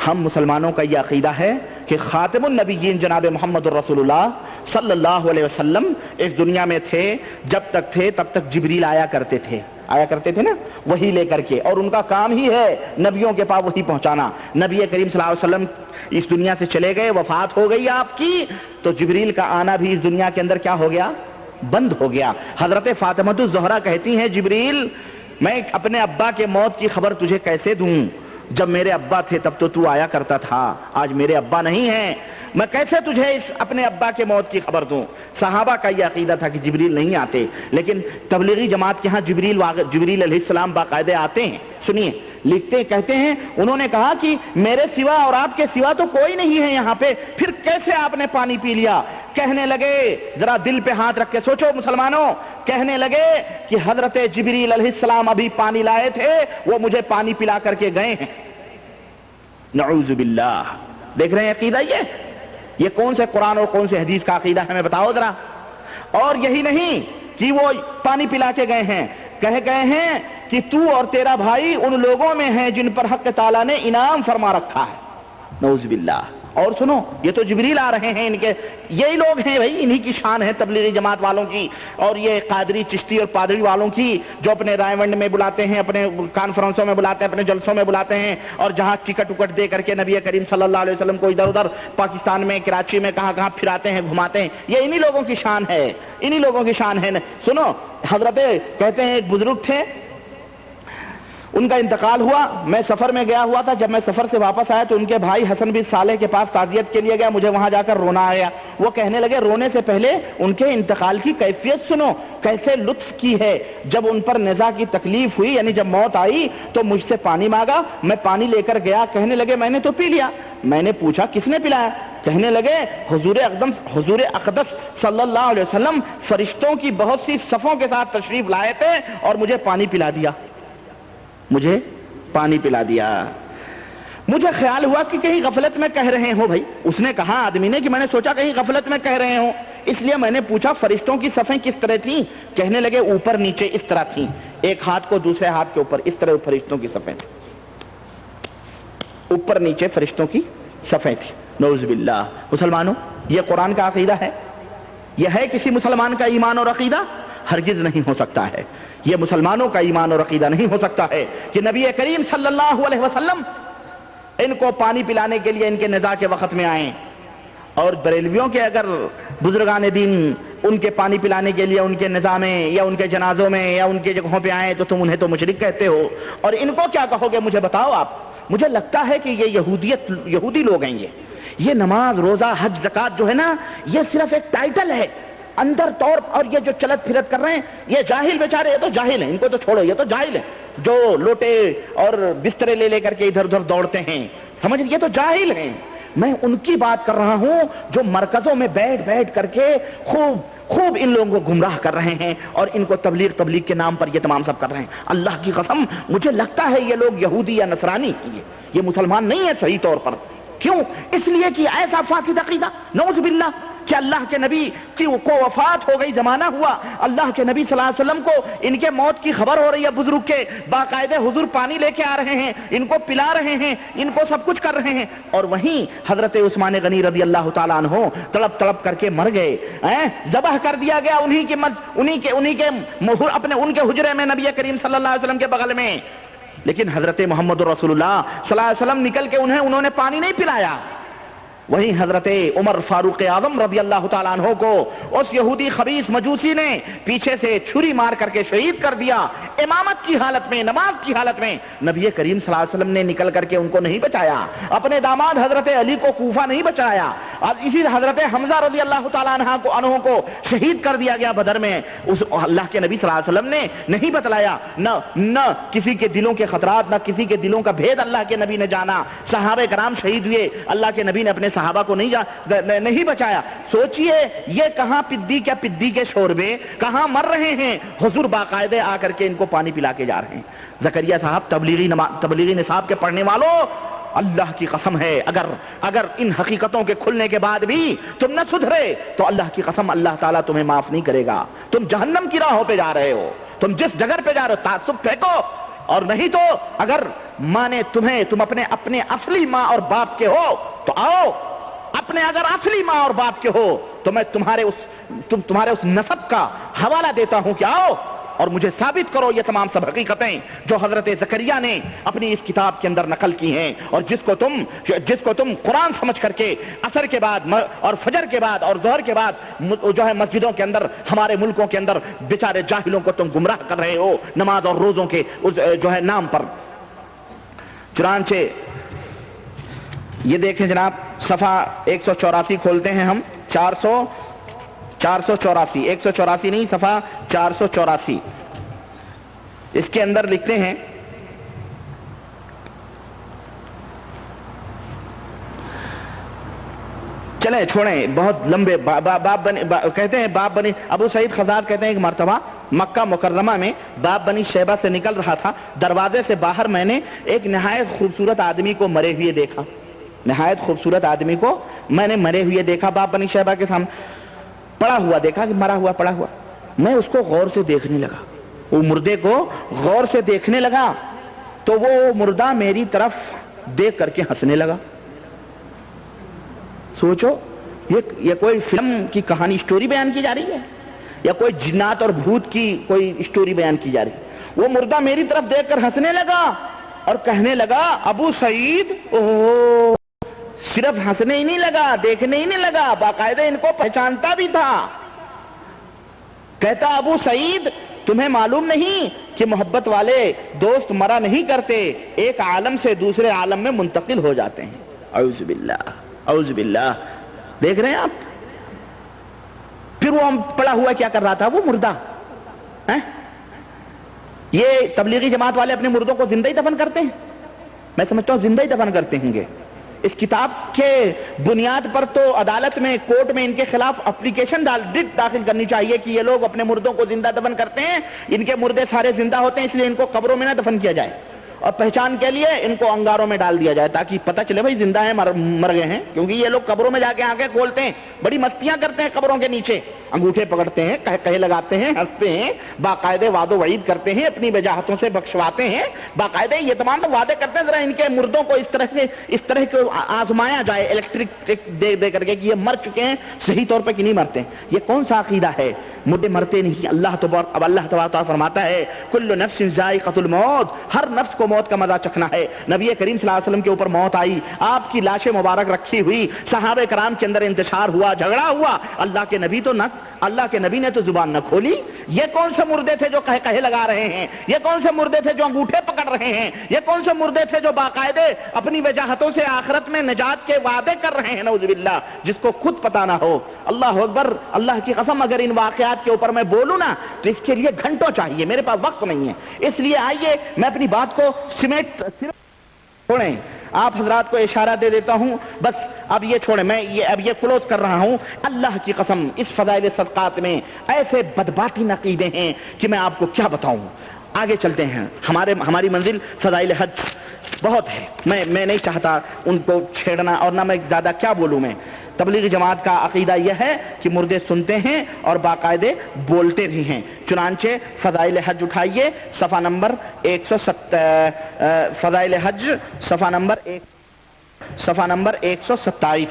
ہم مسلمانوں کا یہ عقیدہ ہے کہ خاتم النبیین جناب محمد الرسول اللہ صلی اللہ علیہ وسلم اس دنیا میں تھے، جب تک تھے تب تک جبریل آیا کرتے تھے نا وہی لے کر کے، اور ان کا کام ہی ہے نبیوں کے پاس وہی پہنچانا۔ نبی کریم صلی اللہ علیہ وسلم اس دنیا سے چلے گئے، وفات ہو گئی آپ کی، تو جبریل کا آنا بھی اس دنیا کے اندر کیا ہو گیا؟ بند ہو گیا۔ حضرت فاطمہ الزہرا کہتی ہیں جبریل میں اپنے ابا کے موت کی خبر تجھے کیسے دوں؟ جب میرے ابا تھے تب تو آیا کرتا تھا، آج میرے ابا نہیں ہیں، میں کیسے تجھے اس اپنے ابا کے موت کی خبر دوں؟ صحابہ کا یہ عقیدہ تھا کہ جبریل نہیں آتے، لیکن تبلیغی جماعت کے ہاں جبریل علیہ السلام باقاعدہ آتے ہیں۔ سنیے، لکھتے کہتے ہیں انہوں نے کہا کہ میرے سوا اور آپ کے سوا تو کوئی نہیں ہے یہاں پہ، پھر کیسے آپ نے پانی پی لیا؟ کہنے لگے، ذرا دل پہ ہاتھ رکھ کے سوچو مسلمانوں، کہنے لگے کہ حضرت جبریل علیہ السلام ابھی پانی لائے تھے، وہ مجھے پانی پلا کر کے گئے ہیں۔ نعوذ باللہ۔ دیکھ رہے ہیں عقیدہ یہ کون سے قرآن اور کون سے حدیث کا عقیدہ ہے، ہمیں بتاؤ ذرا۔ اور یہی نہیں کہ وہ پانی پلا کے گئے ہیں، کہہ گئے ہیں کہ تو اور تیرا بھائی ان لوگوں میں ہیں جن پر حق تعالیٰ نے انعام فرما رکھا ہے۔ نعوذ باللہ۔ اور سنو، یہ تو جبریل آ رہے ہیں، ان کے یہی لوگ ہیں بھائی، انہی کی شان ہے تبلیغی جماعت والوں کی، اور یہ قادری چشتی اور پادری والوں کی، جو اپنے رائے منڈ میں بلاتے ہیں، اپنے کانفرنسوں میں بلاتے ہیں، اپنے جلسوں میں بلاتے ہیں، اور جہاں ٹکٹ وکٹ دے کر کے نبی کریم صلی اللہ علیہ وسلم کو ادھر ادھر پاکستان میں، کراچی میں، کہاں کہاں پھراتے ہیں، گھماتے ہیں۔ یہ انہی لوگوں کی شان ہے، انہی لوگوں کی شان ہے۔ سنو، حضرت کہتے ہیں ایک بزرگ تھے، ان کا انتقال ہوا، میں سفر میں گیا ہوا تھا، جب میں سفر سے واپس آیا تو ان کے بھائی حسن بن صالح کے پاس تعزیت کے لیے گیا، مجھے وہاں جا کر رونا آیا۔ وہ کہنے لگے رونے سے پہلے ان کے انتقال کی کیفیت سنو، کیسے لطف کی ہے۔ جب ان پر نزا کی تکلیف ہوئی، یعنی جب موت آئی تو مجھ سے پانی مانگا، میں پانی لے کر گیا، کہنے لگے میں نے تو پی لیا۔ میں نے پوچھا کس نے پلایا؟ کہنے لگے حضور اقدس صلی اللہ علیہ وسلم فرشتوں کی بہت سی صفوں کے ساتھ تشریف لائے تھے اور مجھے پانی پلا دیا، مجھے پانی پلا دیا۔ مجھے خیال ہوا کہ کہیں غفلت میں کہہ رہے ہو بھائی۔ اس نے کہا آدمی نے کہ میں نے سوچا کہیں غفلت میں کہہ رہے ہوں، اس لیے میں نے پوچھا فرشتوں کی صفیں کس طرح تھیں؟ کہنے لگے اوپر نیچے اس طرح تھیں، ایک ہاتھ کو دوسرے ہاتھ کے اوپر، اس طرح فرشتوں کی صفیں تھیں، اوپر نیچے فرشتوں کی صفیں تھیں۔ نعوذ باللہ۔ مسلمانوں، یہ قرآن کا عقیدہ ہے؟ یہ ہے کسی مسلمان کا ایمان اور عقیدہ؟ ہرگز نہیں ہو سکتا ہے۔ یہ مسلمانوں کا ایمان اور عقیدہ نہیں ہو سکتا ہے کہ نبی کریم صلی اللہ علیہ وسلم ان کو پانی پلانے کے لیے ان کے نزاع کے وقت میں آئیں، اور بریلویوں کے اگر بزرگان دین ان کے پانی پلانے کے لیے ان کے نزاع میں یا ان کے جنازوں میں یا ان کے جگہوں پہ آئیں تو تم انہیں تو مشرک کہتے ہو، اور ان کو کیا کہو گے؟ مجھے بتاؤ آپ۔ مجھے لگتا ہے کہ یہ یہودی لوگ ہیں۔ یہ نماز، روزہ، حج، زکوٰۃ جو ہے نا، یہ صرف ایک ٹائٹل ہے اندر طور، اور یہ جو چلت پھرت کر رہے ہیں یہ جاہل بیچارے، یہ تو جاہل ہیں، ان کو تو چھوڑو، یہ تو جاہل ہیں جو لوٹے اور بسترے لے کر کے ادھر ادھر دوڑتے ہیں، سمجھ، یہ تو جاہل ہیں۔ میں ان کی بات کر رہا ہوں جو مرکزوں میں بیٹھ کر کے خوب ان لوگوں کو گمراہ کر رہے ہیں، اور ان کو تبلیغ کے نام پر یہ تمام سب کر رہے ہیں۔ اللہ کی قسم مجھے لگتا ہے یہ لوگ یہودی یا نصرانی ہیں، یہ مسلمان نہیں ہے صحیح طور پر۔ کیوں؟ اس لیے کہ ایسا فاسد عقیدہ، نعوذ باللہ، کہ اللہ کے نبی کی کو وفات ہو گئی، زمانہ ہوا، اللہ کے نبی صلی اللہ علیہ وسلم کو ان کے موت کی خبر ہو رہی ہے، بزرگ کے باقاعدہ حضور پانی لے کے آ رہے ہیں، ان کو پلا رہے ہیں، ان کو سب کچھ کر رہے ہیں، اور وہیں حضرت عثمان غنی رضی اللہ تعالیٰ عنہ تڑپ کر کے مر گئے، ذبح کر دیا گیا انہی کے حجرے میں، نبی کریم صلی اللہ علیہ وسلم کے بغل میں۔ لیکن حضرت محمد رسول اللہ صلی اللہ علیہ وسلم نکل کے انہوں نے پانی نہیں پلایا۔ وہیں حضرت عمر فاروق اعظم رضی اللہ تعالیٰ عنہ کو اس یہودی خبیث مجوسی نے پیچھے سے چھری مار کر کے شہید کر دیا، امامت کی حالت میں، نماز کی حالت میں۔ نبی کریم صلی اللہ علیہ وسلم نے نکل کر کے ان کو نہیں بچایا، اپنے داماد حضرت علی کو کوفہ نہیں بچایا، اور اسی حضرت حمزہ رضی اللہ تعالیٰ عنہ کو شہید کر دیا گیا بدر میں۔ اس اللہ کے نبی صلی اللہ علیہ وسلم نے نہیں بتلایا، نہ کسی کے دلوں کے خطرات، نہ کسی کے دلوں کا بھید اللہ کے نبی نے جانا۔ صحابہ کرام شہید ہوئے، اللہ کے نبی نے اپنے صحابہ کو نہیں بچایا۔ سوچئے یہ کہاں پدی کے شوربے، کہاں مر رہے ہیں، حضور باقاعدہ آ کر کے ان کو پانی پلا کے جا رہے ہیں۔ زکریا صاحب، تبلیغی نصاب کے پڑھنے والوں، اللہ کی قسم ہے اگر ان حقیقتوں کے کھلنے کے بعد بھی تم نہ سدھرے تو اللہ کی قسم اللہ تعالیٰ تمہیں معاف نہیں کرے گا۔ تم جہنم کی راہوں پہ جا رہے ہو، تم جس جگہ پہ جا رہے ہو تعصب پھینکو، اور نہیں تو اگر ماں نے تم اپنے اصلی ماں اور باپ کے ہو تو آؤ، اگر اصلی ماں اور باپ کے ہو تو میں تمہارے اس نسب کا حوالہ دیتا ہوں کہ آؤ اور مجھے ثابت کرو یہ تمام سب حقیقتیں جو حضرت زکریا نے اپنی اس کتاب کے اندر نقل کی ہیں، اور جس کو تم قرآن سمجھ کر کے عصر کے بعد اور فجر کے بعد اور ظہر کے بعد جو ہے مسجدوں کے اندر، ہمارے ملکوں کے اندر بیچارے جاہلوں کو تم گمراہ کر رہے ہو نماز اور روزوں کے جو ہے نام پر۔ چنانچہ یہ دیکھیں جناب صفحہ 184 کھولتے ہیں ہم، 484 184 نہیں، صفحہ 484. اس کے اندر لکھتے ہیں چلیں چھوڑیں بہت لمبے کہتے ہیں باب بنی ابو سعید خزاز کہتے ہیں ایک مرتبہ مکہ مکرمہ میں باب بنی شیبہ سے نکل رہا تھا، دروازے سے باہر میں نے ایک نہایت خوبصورت آدمی کو مرے ہوئے دیکھا، نہایت خوبصورت آدمی کو میں نے مرے ہوئے دیکھا، باب بنی شیبہ کے سامنے پڑا ہوا دیکھا کہ مرا ہوا پڑا ہوا. میں اس کو غور سے دیکھنے لگا، وہ مردے کو غور سے دیکھنے لگا تو وہ مردہ میری طرف دیکھ کر کے ہنسنے لگا. سوچو یہ کوئی فلم کی کہانی اسٹوری بیان کی جا رہی ہے یا کوئی جنات اور بھوت کی کوئی اسٹوری بیان کی جا رہی ہے؟ وہ مردہ میری طرف دیکھ کر ہنسنے لگا اور کہنے لگا ابو سعید. اوہ، صرف ہنسنے ہی نہیں لگا، دیکھنے ہی نہیں لگا، باقاعدہ ان کو پہچانتا بھی تھا. کہتا ابو سعید تمہیں معلوم نہیں کہ محبت والے دوست مرا نہیں کرتے، ایک عالم سے دوسرے عالم میں منتقل ہو جاتے ہیں. اعوذ باللہ اعوذ باللہ. دیکھ رہے ہیں آپ؟ پھر وہ پڑا ہوا کیا کر رہا تھا؟ وہ مردہ. یہ تبلیغی جماعت والے اپنے مردوں کو زندہ ہی دفن کرتے ہیں؟ میں سمجھتا ہوں زندہ ہی دفن کرتے ہوں گے. اس کتاب کے بنیاد پر تو عدالت میں، کورٹ میں ان کے خلاف اپلیکیشن داخل کرنی چاہیے کہ یہ لوگ اپنے مردوں کو زندہ دفن کرتے ہیں، ان کے مردے سارے زندہ ہوتے ہیں، اس لیے ان کو قبروں میں نہ دفن کیا جائے اور پہچان کے لیے ان کو انگاروں میں ڈال دیا جائے تاکہ پتہ چلے بھائی زندہ ہیں مر گئے ہیں. کیونکہ یہ لوگ قبروں میں جا کے آنکھیں کھولتے ہیں، بڑی مستیاں کرتے ہیں قبروں کے نیچے، انگوٹھے پکڑتے ہیں، کہے لگاتے ہیں، ہنستے ہیں، باقاعدہ وعد و وعید کرتے ہیں، اپنی وجاہتوں سے بخشواتے ہیں، باقاعدہ یہ تمام وعدے کرتے ہیں ذرا ان کے مردوں کو اس طرح کو آزمایا جائے الیکٹرک دے کر کے کہ یہ مر چکے ہیں صحیح طور پہ کہ نہیں مرتے. یہ کون سا عقیدہ ہے؟ مردے مرتے نہیں. اللہ تبارک فرماتا ہے کل نفس ذائقۃ الموت، ہر نفس کو موت کا مزہ چکھنا ہے. نبی کریم صلی اللہ علیہ وسلم کے اوپر موت آئی، آپ کی لاش مبارک رکھی ہوئی، صحابہ کرام کے اندر انتشار ہوا، جھگڑا ہوا، اللہ کے نبی نے تو زبان نہ کھولی. یہ کون سے مردے تھے جو کہے لگا رہے ہیں؟ یہ کون سے مردے تھے جو انگوٹھے پکڑ رہے ہیں؟ یہ کون سے مردے تھے جو باقاعدہ اپنی وجاہتوں سے آخرت میں نجات کے وعدے کر رہے ہیں؟ نعوذ باللہ، جس کو خود پتہ نہ ہو. اللہ اکبر، اللہ کی قسم اگر ان واقعات کے اوپر میں بولوں نا تو اس کے لیے گھنٹوں چاہیے، میرے پاس وقت نہیں ہے. اس لیے آئیے میں اپنی بات کو چھوڑیں، آپ حضرات کو اشارہ دے دیتا ہوں بس. اب یہ چھوڑیں، میں اب یہ کلوز کر رہا ہوں. اللہ کی قسم اس فضائل صدقات میں ایسے بدباطی عقیدے ہیں کہ میں آپ کو کیا بتاؤں. آگے چلتے ہیں. ہماری منزل فضائل حج بہت ہے، میں نہیں چاہتا ان کو چھیڑنا اور نہ میں زیادہ کیا بولوں. میں تبلیغی جماعت کا عقیدہ یہ ہے کہ مردے سنتے ہیں اور باقاعدہ بولتے بھی ہیں. چنانچہ فضائل حج اٹھائیے صفحہ نمبر 170، فضائل حج صفحہ نمبر 127.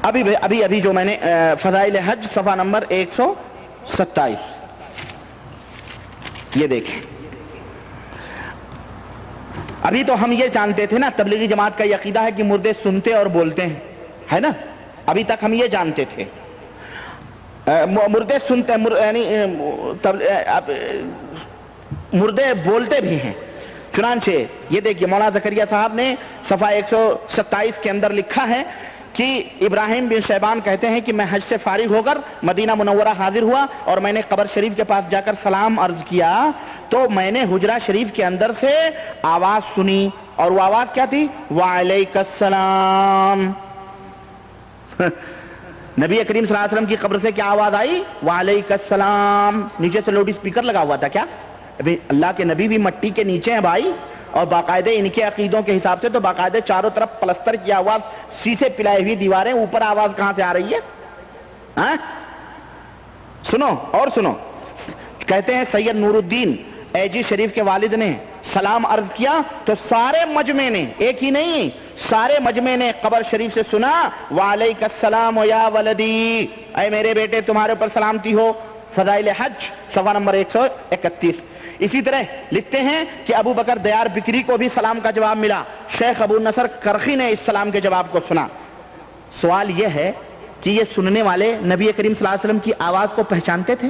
ابھی جو میں نے فضائل حج صفحہ نمبر 127 یہ دیکھیں. ابھی تو ہم یہ جانتے تھے نا، تبلیغی جماعت کا یہ عقیدہ ہے کہ مردے سنتے اور بولتے ہیں، ہے نا؟ ابھی تک ہم یہ جانتے تھے مردے سنتے یعنی مردے بولتے بھی ہیں. چنانچہ یہ دیکھیے مولانا زکریا صاحب نے صفحہ 127 کے اندر لکھا ہے کہ ابراہیم بن شیبان کہتے ہیں کہ میں حج سے فارغ ہو کر مدینہ منورہ حاضر ہوا اور میں نے قبر شریف کے پاس جا کر سلام عرض کیا تو میں نے حجرہ شریف کے اندر سے آواز سنی، اور وہ آواز کیا تھی؟ وعلیک السلام. نبی کریم صلی اللہ علیہ وسلم کی قبر سے کیا آواز آئی؟ وعلیک السلام. نیچے سے لاؤڈ اسپیکر لگا ہوا تھا کیا؟ ابھی اللہ کے نبی بھی مٹی کے نیچے ہیں بھائی، اور باقاعدہ ان کے عقیدوں کے حساب سے تو باقاعدہ چاروں طرف پلستر کی آواز، شیشے پلائی ہوئی دیواریں، اوپر آواز کہاں سے آ رہی ہے؟ سنو اور سنو. کہتے ہیں سید نور الدین ایجی شریف کے والد نے سلام عرض کیا تو سارے مجمع نے، ایک ہی نہیں سارے مجمع نے قبر شریف سے سنا وعلیک السلام یا ولدی، اے میرے بیٹے تمہارے اوپر سلامتی ہو. فضائل حج صفحہ نمبر 131. اسی طرح لکھتے ہیں کہ ابو بکر دیار بکری کو بھی سلام کا جواب ملا. شیخ ابو نصر کرخی نے اس سلام کے جواب کو سنا. سوال یہ ہے کہ یہ سننے والے نبی کریم صلی اللہ علیہ وسلم کی آواز کو پہچانتے تھے؟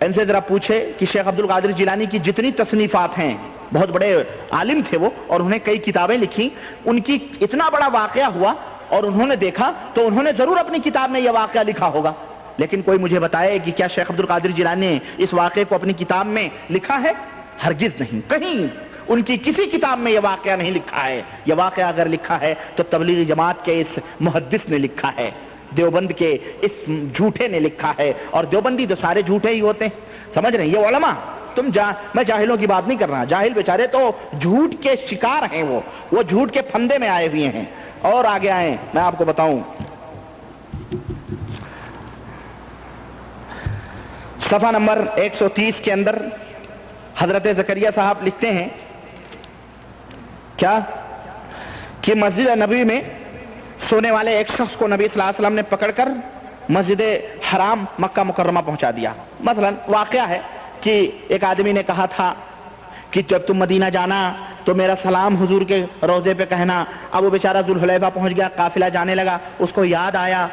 ان سے ذرا پوچھے کہ شیخ عبد القادر جیلانی کی جتنی تصنیفات ہیں، بہت بڑے عالم تھے وہ اور انہیں کئی کتابیں لکھی، ان کی اتنا بڑا واقعہ ہوا اور انہوں نے دیکھا تو انہوں نے ضرور اپنی کتاب میں یہ واقعہ لکھا ہوگا، لیکن کوئی مجھے بتائے کہ کیا شیخ عبد القادر جیلانی نے اس واقعے کو اپنی کتاب میں لکھا ہے؟ ہرگز نہیں، کہیں ان کی کسی کتاب میں یہ واقعہ نہیں لکھا ہے۔ یہ واقعہ اگر لکھا ہے تو تبلیغی جماعت کے اس محدث نے لکھا ہے، دیوبند کے اس جھوٹے نے لکھا ہے، اور دیوبندی تو سارے جھوٹے ہی ہوتے ہیں، سمجھ رہے ہیں؟ یہ علماء، میں جاہلوں کی بات نہیں کر رہا، جاہل بیچارے تو جھوٹ کے شکار ہیں، وہ جھوٹ کے پھندے میں آئے ہوئے ہیں۔ اور آگے آئیں، میں آپ کو بتاؤں، صفحہ نمبر 130 کے اندر حضرت زکریا صاحب لکھتے ہیں کیا کہ مسجد نبوی میں سونے والے ایک شخص کو نبی صلی اللہ علیہ وسلم نے پکڑ کر مسجد حرام مکہ مکرمہ پہنچا دیا۔ مثلا واقعہ ہے کہ ایک آدمی نے کہا تھا کہ جب تم مدینہ جانا تو میرا سلام حضور کے روضے پہ کہنا۔ اب وہ بیچارہ ذوالحلیفہ پہنچ گیا، قافلہ جانے لگا، اس کو یاد آیا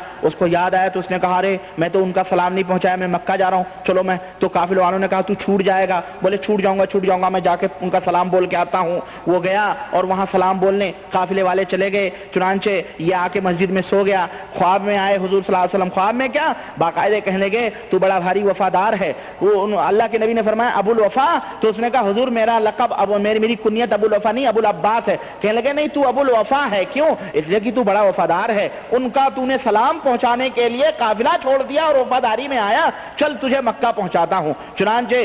تو اس نے کہا ارے میں تو ان کا سلام نہیں پہنچایا، میں مکہ جا رہا ہوں، چلو میں تو قافلے والوں نے کہا تو چھوٹ جائے گا، بولے چھوٹ جاؤں گا، میں جا کے ان کا سلام بول کے آتا ہوں۔ وہ گیا اور وہاں سلام بولنے، قافلے والے چلے گئے، چنانچہ یہ آ کے مسجد میں سو گیا۔ خواب میں آئے حضور صلی اللہ علیہ وسلم، خواب میں کیا باقاعدہ کہنے لگے تو بڑا بھاری وفادار ہے۔ وہ اللہ کے نبی نے فرمایا ابو الوفا، تو اس نے کہا حضور میرا لقب میری کنیت ابو الوفا نہیں ابو العباس ہے۔ کہنے لگے نہیں تو ابو الوفا ہے، کیوں؟ اس لیے کہ تو بڑا وفادار ہے، ان کا تو نے سلام پہنچانے کے لیے قافلہ چھوڑ دیا اور وفاداری میں آیا، چل تجھے مکہ پہنچاتا ہوں۔ چنانچہ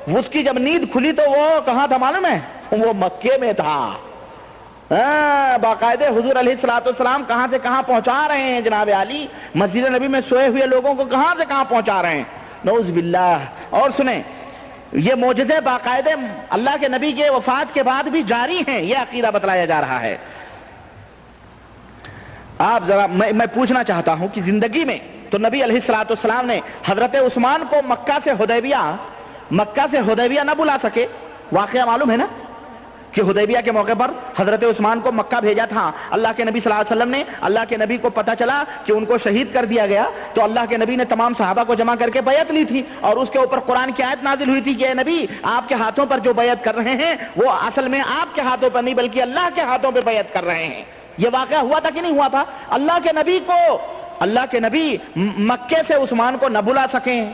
اس کی جب نیند کھلی تو وہ کہاں تھا معلوم ہے؟ وہ مکے میں تھا۔ باقاعدہ حضور علیہ الصلوۃ والسلام کہاں سے کہاں پہنچا رہے ہیں جناب علی، مسجد نبی میں سوئے ہوئے لوگوں کو کہاں سے کہاں پہنچا رہے ہیں، نعوذ باللہ۔ اور سنیں، یہ معجزے باقاعدہ اللہ کے نبی کے وفات کے بعد بھی جاری ہیں، یہ عقیدہ بتلایا جا رہا ہے۔ آپ ذرا میں پوچھنا چاہتا ہوں کہ زندگی میں تو نبی علیہ الصلوۃ والسلام نے حضرت عثمان کو مکہ سے حدیبیہ نہ بلا سکے، واقعہ معلوم ہے نا کہ حدیبیہ کے موقع پر حضرت عثمان کو مکہ بھیجا تھا۔ اللہ کے نبی صلی اللہ علیہ وسلم نے، اللہ کے نبی کو پتہ چلا کہ ان کو شہید کر دیا گیا تو اللہ کے نبی نے تمام صحابہ کو جمع کر کے بیعت لی تھی، اور اس کے اوپر قرآن کی آیت نازل ہوئی تھی کہ اے نبی آپ کے ہاتھوں پر جو بیعت کر رہے ہیں وہ اصل میں آپ کے ہاتھوں پر نہیں بلکہ اللہ کے ہاتھوں پہ بیعت کر رہے ہیں۔ یہ واقعہ ہوا تھا کہ نہیں ہوا تھا؟ اللہ کے نبی مکے سے عثمان کو نہ بلا سکیں،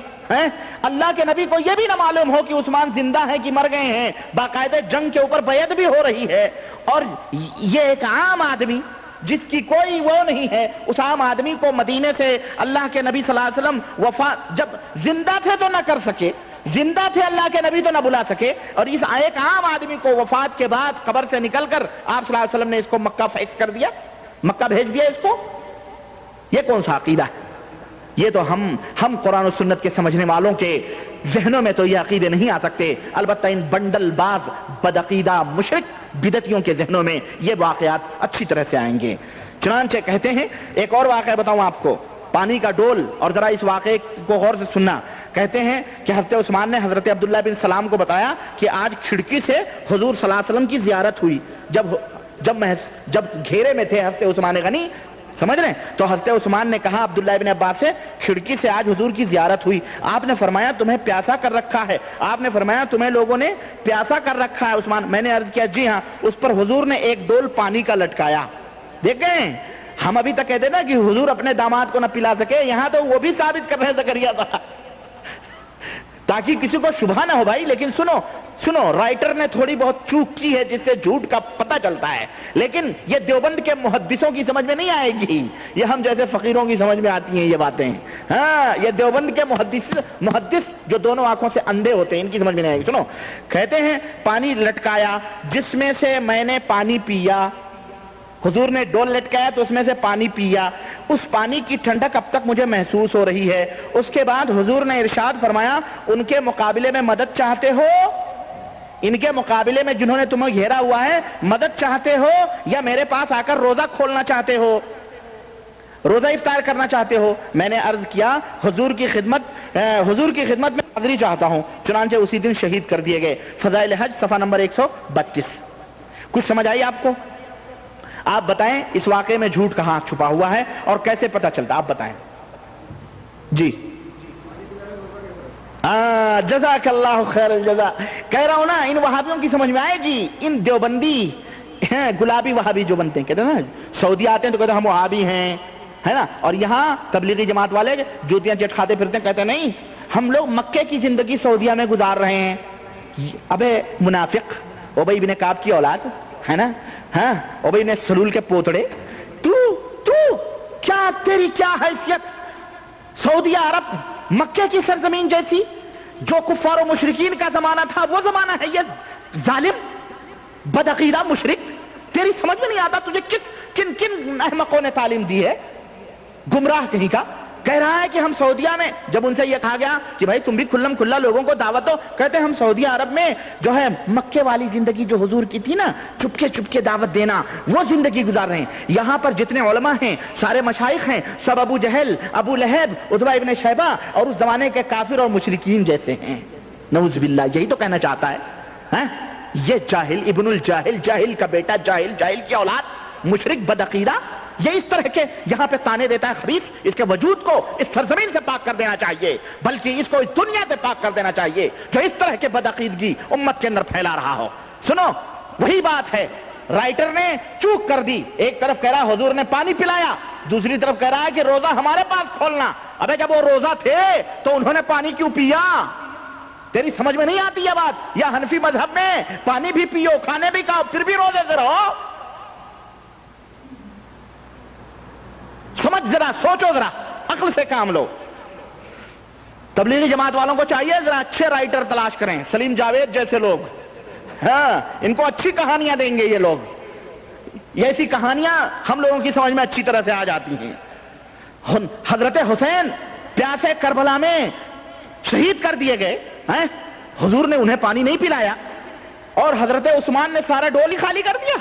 اللہ کے نبی کو یہ بھی نہ معلوم ہو کہ عثمان زندہ ہیں کہ مر گئے ہیں، باقاعدہ جنگ کے اوپر بیعت بھی ہو رہی ہے، اور یہ ایک عام آدمی جس کی کوئی وہ نہیں ہے، اس عام آدمی کو مدینے سے اللہ کے نبی صلی اللہ علیہ وسلم وفات جب زندہ تھے تو نہ کر سکے، زندہ تھے اللہ کے نبی تو نہ بلا سکے، اور اس ایک عام آدمی کو وفات کے بعد قبر سے نکل کر آپ صلی اللہ علیہ وسلم نے اس کو مکہ فیکس کر دیا، مکہ بھیج دیا اس کو۔ یہ کون سا عقیدہ ہے؟ یہ تو ہم قرآن و سنت کے سمجھنے والوں کے ذہنوں میں تو یہ عقیدے نہیں آ سکتے، البتہ ان بنڈل باز بدعقیدہ مشرک بدعتیوں کے ذہنوں میں یہ واقعات اچھی طرح سے آئیں گے۔ چنانچہ کہتے ہیں، ایک اور واقعہ بتاؤں آپ کو، پانی کا ڈول، اور ذرا اس واقعے کو غور سے سننا۔ کہتے ہیں کہ حضرت عثمان نے حضرت عبداللہ بن سلام کو بتایا کہ آج کھڑکی سے حضور صلی اللہ علیہ وسلم کی زیارت ہوئی، جب گھیرے میں تھے حضرت عثمان غنی، سمجھ رہے ہیں؟ تو حضرت عثمان نے کہا عبداللہ ابن عباس سے کھڑکی سے آج حضور کی زیارت ہوئی، آپ نے فرمایا تمہیں پیاسا کر رکھا ہے، آپ نے فرمایا تمہیں لوگوں نے پیاسا کر رکھا ہے عثمان۔ میں نے عرض کیا جی ہاں۔ اس پر حضور نے ایک ڈول پانی کا لٹکایا۔ دیکھیں ہم ابھی تک کہتے نا کہ حضور اپنے داماد کو نہ پلا سکے، یہاں تو وہ بھی ثابت کر رہے زکریا تھا تاکہ کسی کو شبہ نہ ہو بھائی۔ لیکن سنو رائٹر نے تھوڑی بہت چوک کی ہے جس سے جھوٹ کا پتہ چلتا ہے، لیکن یہ دیوبند کے محدثوں کی سمجھ میں نہیں آئے گی، یہ ہم جیسے فقیروں کی سمجھ میں آتی ہیں یہ باتیں۔ ہاں، یہ دیوبند کے محدث جو دونوں آنکھوں سے اندھے ہوتے ہیں ان کی سمجھ میں نہیں آئے گی۔ سنو، کہتے ہیں پانی لٹکایا جس میں سے میں نے پانی پیا، حضور نے ڈول لٹکایا تو اس میں سے پانی پیا، اس پانی کی ٹھنڈک اب تک مجھے محسوس ہو رہی ہے۔ اس کے بعد حضور نے ارشاد فرمایا ان کے مقابلے میں مدد چاہتے ہو، ان کے مقابلے میں جنہوں نے تمہیں گھیرا ہوا ہے مدد چاہتے ہو یا میرے پاس آ کر روزہ کھولنا چاہتے ہو، روزہ افطار کرنا چاہتے ہو؟ میں نے عرض کیا حضور کی خدمت میں حاضری چاہتا ہوں، چنانچہ اسی دن شہید کر دیے گئے۔ فضائل حج صفحہ نمبر 132۔ کچھ سمجھ آئی آپ کو؟ آپ بتائیں اس واقعے میں جھوٹ کہاں چھپا ہوا ہے اور کیسے پتہ چلتا؟ آپ بتائیں جی۔ جزاک اللہ خیر الجزا. کہہ رہا ہوں نا ان وہابیوں کی سمجھ میں آئے گی. ان دیوبندی گلابی وہابی جو بنتے ہیں کہتے ہیں نا سعودی آتے ہیں تو کہتے ہیں ہم وہابی ہیں ہے نا, اور یہاں تبلیغی جماعت والے جوتیاں چٹ کھاتے پھرتے ہیں کہتے ہیں نہیں ہم لوگ مکے کی زندگی سعودیہ میں گزار رہے ہیں. ابے منافق ابی بن کعب کی اولاد ہے نا, ہاں ابی بن سلول کے پوتڑے, تو کیا تیری کیا حیثیت سعودیہ عرب مکے کی سرزمین جیسی جو کفار و مشرکین کا زمانہ تھا وہ زمانہ ہے یہ ظالم بدعقیدہ مشرک. تیری سمجھ میں نہیں آتا تجھے کن کن احمقوں نے تعلیم دی ہے, گمراہ کہیں کا. کہہ رہا ہے کہ ہم سعودیہ میں, جب ان سے یہ کہا گیا کہ بھائی تم بھی کھلم کھلا لوگوں کو دعوت دو, کہتے ہیں ہم سعودیہ عرب میں جو ہے مکے والی زندگی جو حضور کی تھی نا چپ کے دعوت دینا وہ زندگی گزار رہے ہیں. یہاں پر جتنے علماء ہیں سارے مشائخ ہیں سب ابو جہل ابو لہب عتبہ ابن شیبہ اور اس زمانے کے کافر اور مشرکین جیسے ہیں. نعوذ باللہ, یہی تو کہنا چاہتا ہے یہ جاہل ابن الجاہل, جاہل کا بیٹا, جاہل کی اولاد, مشرک بدعقیدہ. یہ اس طرح کے یہاں پہ تانے دیتا ہے خبیث. اس کے وجود کو اس سرزمین سے پاک کر دینا چاہیے, بلکہ اس کو اس دنیا سے پاک کر دینا چاہیے جو اس طرح کے بدعقیدگی امت کے اندر پھیلا رہا ہو. سنو وہی بات ہے, رائٹر نے چوک کر دی. ایک طرف کہہ رہا ہے حضور نے پانی پلایا, دوسری طرف کہہ رہا ہے کہ روزہ ہمارے پاس کھولنا. ابے جب وہ روزہ تھے تو انہوں نے پانی کیوں پیا؟ تیری سمجھ میں نہیں آتی یہ بات. یا حنفی مذہب میں پانی بھی پیو کھانے بھی کھاؤ پھر بھی روزے سے رہو. سمجھ ذرا, سوچو ذرا, عقل سے کام لو. تبلیغی جماعت والوں کو چاہیے ذرا اچھے رائٹر تلاش کریں, سلیم جاوید جیسے لوگ, ہاں ان کو اچھی کہانیاں دیں گے یہ لوگ. یہ ایسی کہانیاں ہم لوگوں کی سمجھ میں اچھی طرح سے آ جاتی ہیں. حضرت حسین پیاسے کربلا میں شہید کر دیے گئے, حضور نے انہیں پانی نہیں پلایا اور حضرت عثمان نے سارا ڈول ہی خالی کر دیا.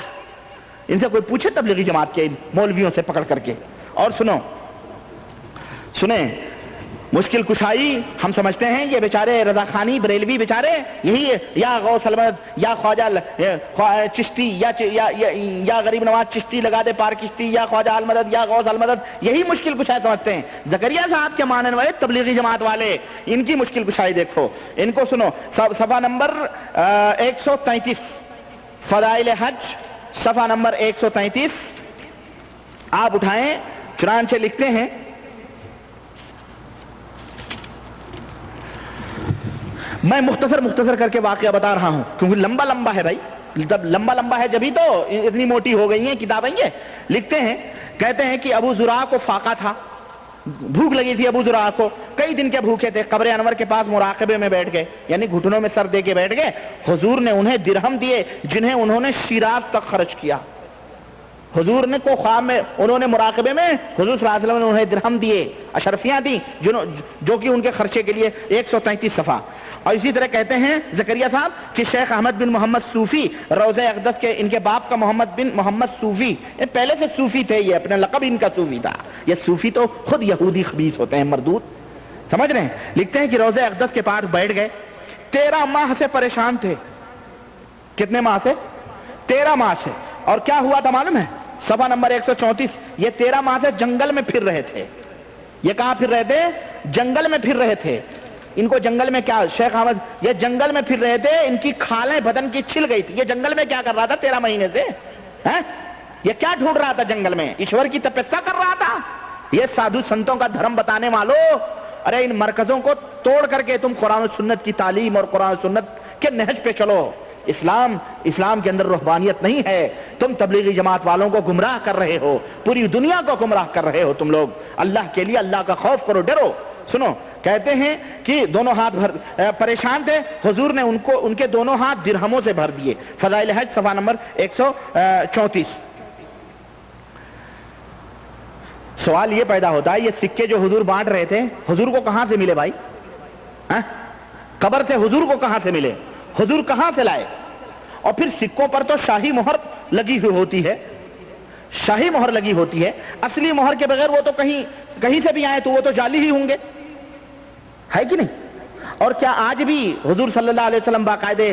ان سے کوئی پوچھے تبلیغی جماعت کے مولویوں سے پکڑ کر کے. اور سنیں مشکل کشائی ہم سمجھتے ہیں یہ بیچارے رضا خانی بریلوی بیچارے یہی یا غوث المدد یا خواجہ چشتی یا غریب نواز چشتی لگا دے پار کشتی یا خواجہ المدد یا غوث المدد, یہی مشکل کشائی سمجھتے ہیں. زکریا صاحب کے ماننے والے تبلیغی جماعت والے ان کی مشکل کشائی دیکھو, ان کو سنو. صفحہ نمبر 133 فضائل حج, صفحہ نمبر 133 آپ اٹھائیں. چنانچہ لکھتے ہیں میں مختصر کر کے واقعہ بتا رہا ہوں کیونکہ لمبا ہے بھائی, جب لمبا ہے جبھی تو اتنی موٹی ہو گئی ہیں کتابیں. یہ لکھتے ہیں, کہتے ہیں کہ ابو زرع کو فاقہ تھا, بھوک لگی تھی ابو زرع کو, کئی دن کے بھوکے تھے. قبر انور کے پاس مراقبے میں بیٹھ گئے, یعنی گھٹنوں میں سر دے کے بیٹھ گئے. حضور نے انہیں درہم دیے جنہیں انہوں نے شیراز تک خرچ کیا. حضور نے کو خواب میں انہوں نے مراقبے میں حضور صلی اللہ علیہ وسلم نے انہیں درہم دیے, اشرفیاں دیں جو کہ ان کے خرچے کے لیے. 133 صفحہ. اور اسی طرح کہتے ہیں زکریا صاحب کہ شیخ احمد بن محمد صوفی روضہ اقدس کے, ان کے باپ کا محمد بن محمد صوفی, یہ پہلے سے صوفی تھے, یہ اپنا لقب ان کا صوفی تھا. یہ صوفی تو خود یہودی خبیث ہوتے ہیں مردود, سمجھ رہے ہیں. لکھتے ہیں کہ روضہ اقدس کے پاس بیٹھ گئے, 13 ماہ سے پریشان تھے. کتنے ماہ سے؟ 13 ماہ سے. اور کیا ہوا تھا معلوم ہے؟ صفحہ نمبر 134, یہ 13 ماہ سے جنگل میں پھر رہے تھے. یہ کہاں پھر رہے تھے؟ جنگل میں پھر رہے تھے. ان کو جنگل میں کیا, شیخ احمد یہ جنگل میں پھر رہے تھے, ان کی کھالیں بدن کی چھل گئی تھی. یہ جنگل میں کیا کر رہا تھا 13 مہینے سے؟ یہ کیا ڈھونڈ رہا تھا جنگل میں؟ ایشور کی تپسیا کر رہا تھا. یہ سادھو سنتوں کا دھرم بتانے والوں, ارے ان مرکزوں کو توڑ کر کے تم قرآن و سنت کی تعلیم اور قرآن و سنت کے نہج پہ چلو. اسلام کے اندر روحانیت نہیں ہے. تم تبلیغی جماعت والوں کو گمراہ کر رہے ہو, پوری دنیا کو گمراہ کر رہے ہو تم لوگ. اللہ کے لیے اللہ کا خوف کرو, ڈرو. سنو, کہتے ہیں کہ دونوں ہاتھ پریشان تھے, حضور نے ان کے دونوں ہاتھ درہموں سے بھر دیے. فضائل حج صفحہ نمبر 134. سوال یہ پیدا ہوتا ہے, یہ سکے جو حضور بانٹ رہے تھے حضور کو کہاں سے ملے بھائی؟ قبر سے حضور کو کہاں سے ملے؟ حضور کہاں سے لائے؟ اور پھر سکوں پر تو شاہی مہر لگی ہوئی ہوتی ہے, شاہی مہر لگی ہوتی ہے. اصلی مہر کے بغیر وہ تو کہیں سے بھی آئے تو وہ تو جعلی ہی ہوں گے, ہے کہ نہیں؟ اور کیا آج بھی حضور صلی اللہ علیہ وسلم باقاعدے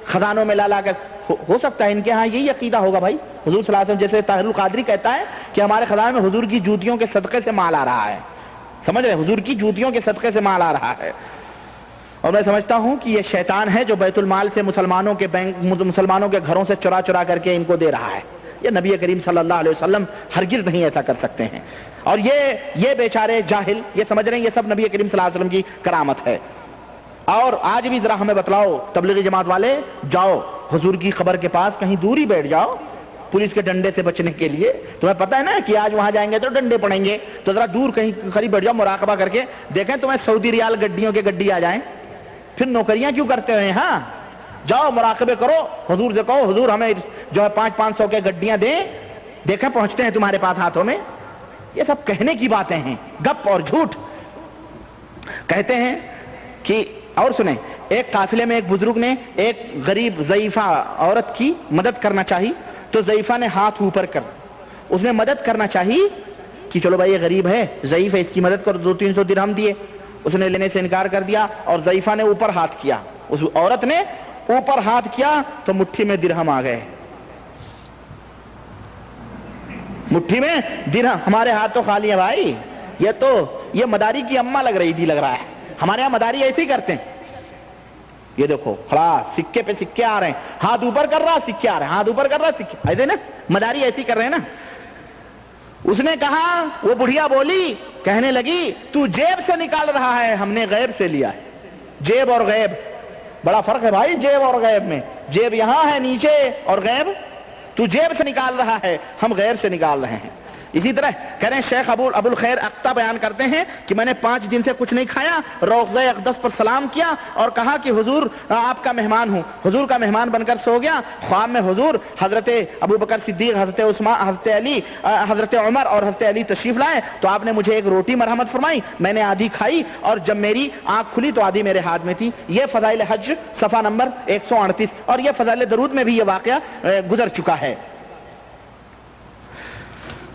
خزانوں میں لا کر, ہو سکتا ہے ان کے ہاں یہی عقیدہ ہوگا بھائی. حضور صلی اللہ علیہ وسلم جیسے طاہر القادری کہتا ہے کہ ہمارے خزانے میں حضور کی جوتیوں کے صدقے سے مال آ رہا ہے. سمجھ رہے, حضور کی جوتیوں کے صدقے سے مال آ رہا ہے. اور میں سمجھتا ہوں کہ یہ شیطان ہے جو بیت المال سے مسلمانوں کے بینک مسلمانوں کے گھروں سے چرا چرا کر کے ان کو دے رہا ہے. یہ نبی کریم صلی اللہ علیہ وسلم ہرگز نہیں ایسا کر سکتے ہیں. اور یہ بیچارے جاہل یہ سمجھ رہے ہیں یہ سب نبی کریم صلی اللہ علیہ وسلم کی کرامت ہے. اور آج بھی ذرا ہمیں بتلاؤ تبلیغی جماعت والے، جاؤ حضور کی قبر کے پاس کہیں دور ہی بیٹھ جاؤ پولیس کے ڈنڈے سے بچنے کے لیے. تمہیں پتہ ہے نا کہ آج وہاں جائیں گے تو ڈنڈے پڑیں گے، تو ذرا دور کہیں قریب بیٹھ جاؤ، مراقبہ کر کے دیکھیں تمہیں سعودی ریال گڈیوں کے گڈی آ جائیں. پھر نوکریاں کیوں کرتے ہیں؟ ہاں جاؤ مراقبے کرو، حضور سے کہو حضور ہمیں جو ہے 500 کے گڈیاں دیں، دیکھیں پہنچتے ہیں تمہارے پاس ہاتھوں میں. یہ سب کہنے کی باتیں ہیں، گپ اور جھوٹ. کہتے ہیں کہ اور سنیں، ایک قافلے میں ایک بزرگ نے ایک غریب ضعیفہ عورت کی مدد کرنا چاہی، تو ضعیفہ نے ہاتھ اوپر کر اس نے مدد کرنا چاہی کہ چلو بھائی یہ غریب ہے ضعیف ہے اس کی مدد کر، 200-300 درہم دیے. اس نے لینے سے انکار کر دیا اور ضعیفہ نے اوپر ہاتھ کیا. اس عورت نے اوپر ہاتھ کیا تو مٹھی میں درہم آ گئے. مٹھی میں درہم. ہمارے ہاتھ تو خالی ہے بھائی. یہ مداری کی اماں لگ رہی تھی، لگ رہا ہے. ہمارے یہاں مداری ایسے ہی کرتے ہیں. یہ دیکھو کھڑا سکے پہ سکے آ رہے ہیں، ہاتھ اوپر کر رہا سکے آ رہے ہیں، ہاتھ اوپر کر رہا سکے. ایسے نا مداری ایسی کر رہے ہیں نا. اس نے کہا، وہ بڑھیا بولی، کہنے لگی تو جیب سے نکال رہا ہے، ہم نے غیب سے لیا ہے. جیب اور غیب بڑا فرق ہے بھائی. جیب اور غیب میں جیب یہاں ہے نیچے اور غیب تو جیب سے نکال رہا ہے، ہم غیب سے نکال رہے ہیں. اسی طرح کہہ رہے ہیں شیخ ابو الخیر اقتا بیان کرتے ہیں کہ میں نے 5 دن سے کچھ نہیں کھایا، روضہ اقدس پر سلام کیا اور کہا کہ حضور آپ کا مہمان ہوں. حضور کا مہمان بن کر سو گیا. خواب میں حضور حضرت ابو بکر صدیق، حضرت عثمان، حضرت علی، حضرت عمر اور حضرت علی تشریف لائے تو آپ نے مجھے ایک روٹی مرحمت فرمائی، میں نے آدھی کھائی اور جب میری آنکھ کھلی تو آدھی میرے ہاتھ میں تھی. یہ فضائل حج صفحہ نمبر 138. اور یہ فضائل درود میں بھی یہ واقعہ گزر چکا ہے.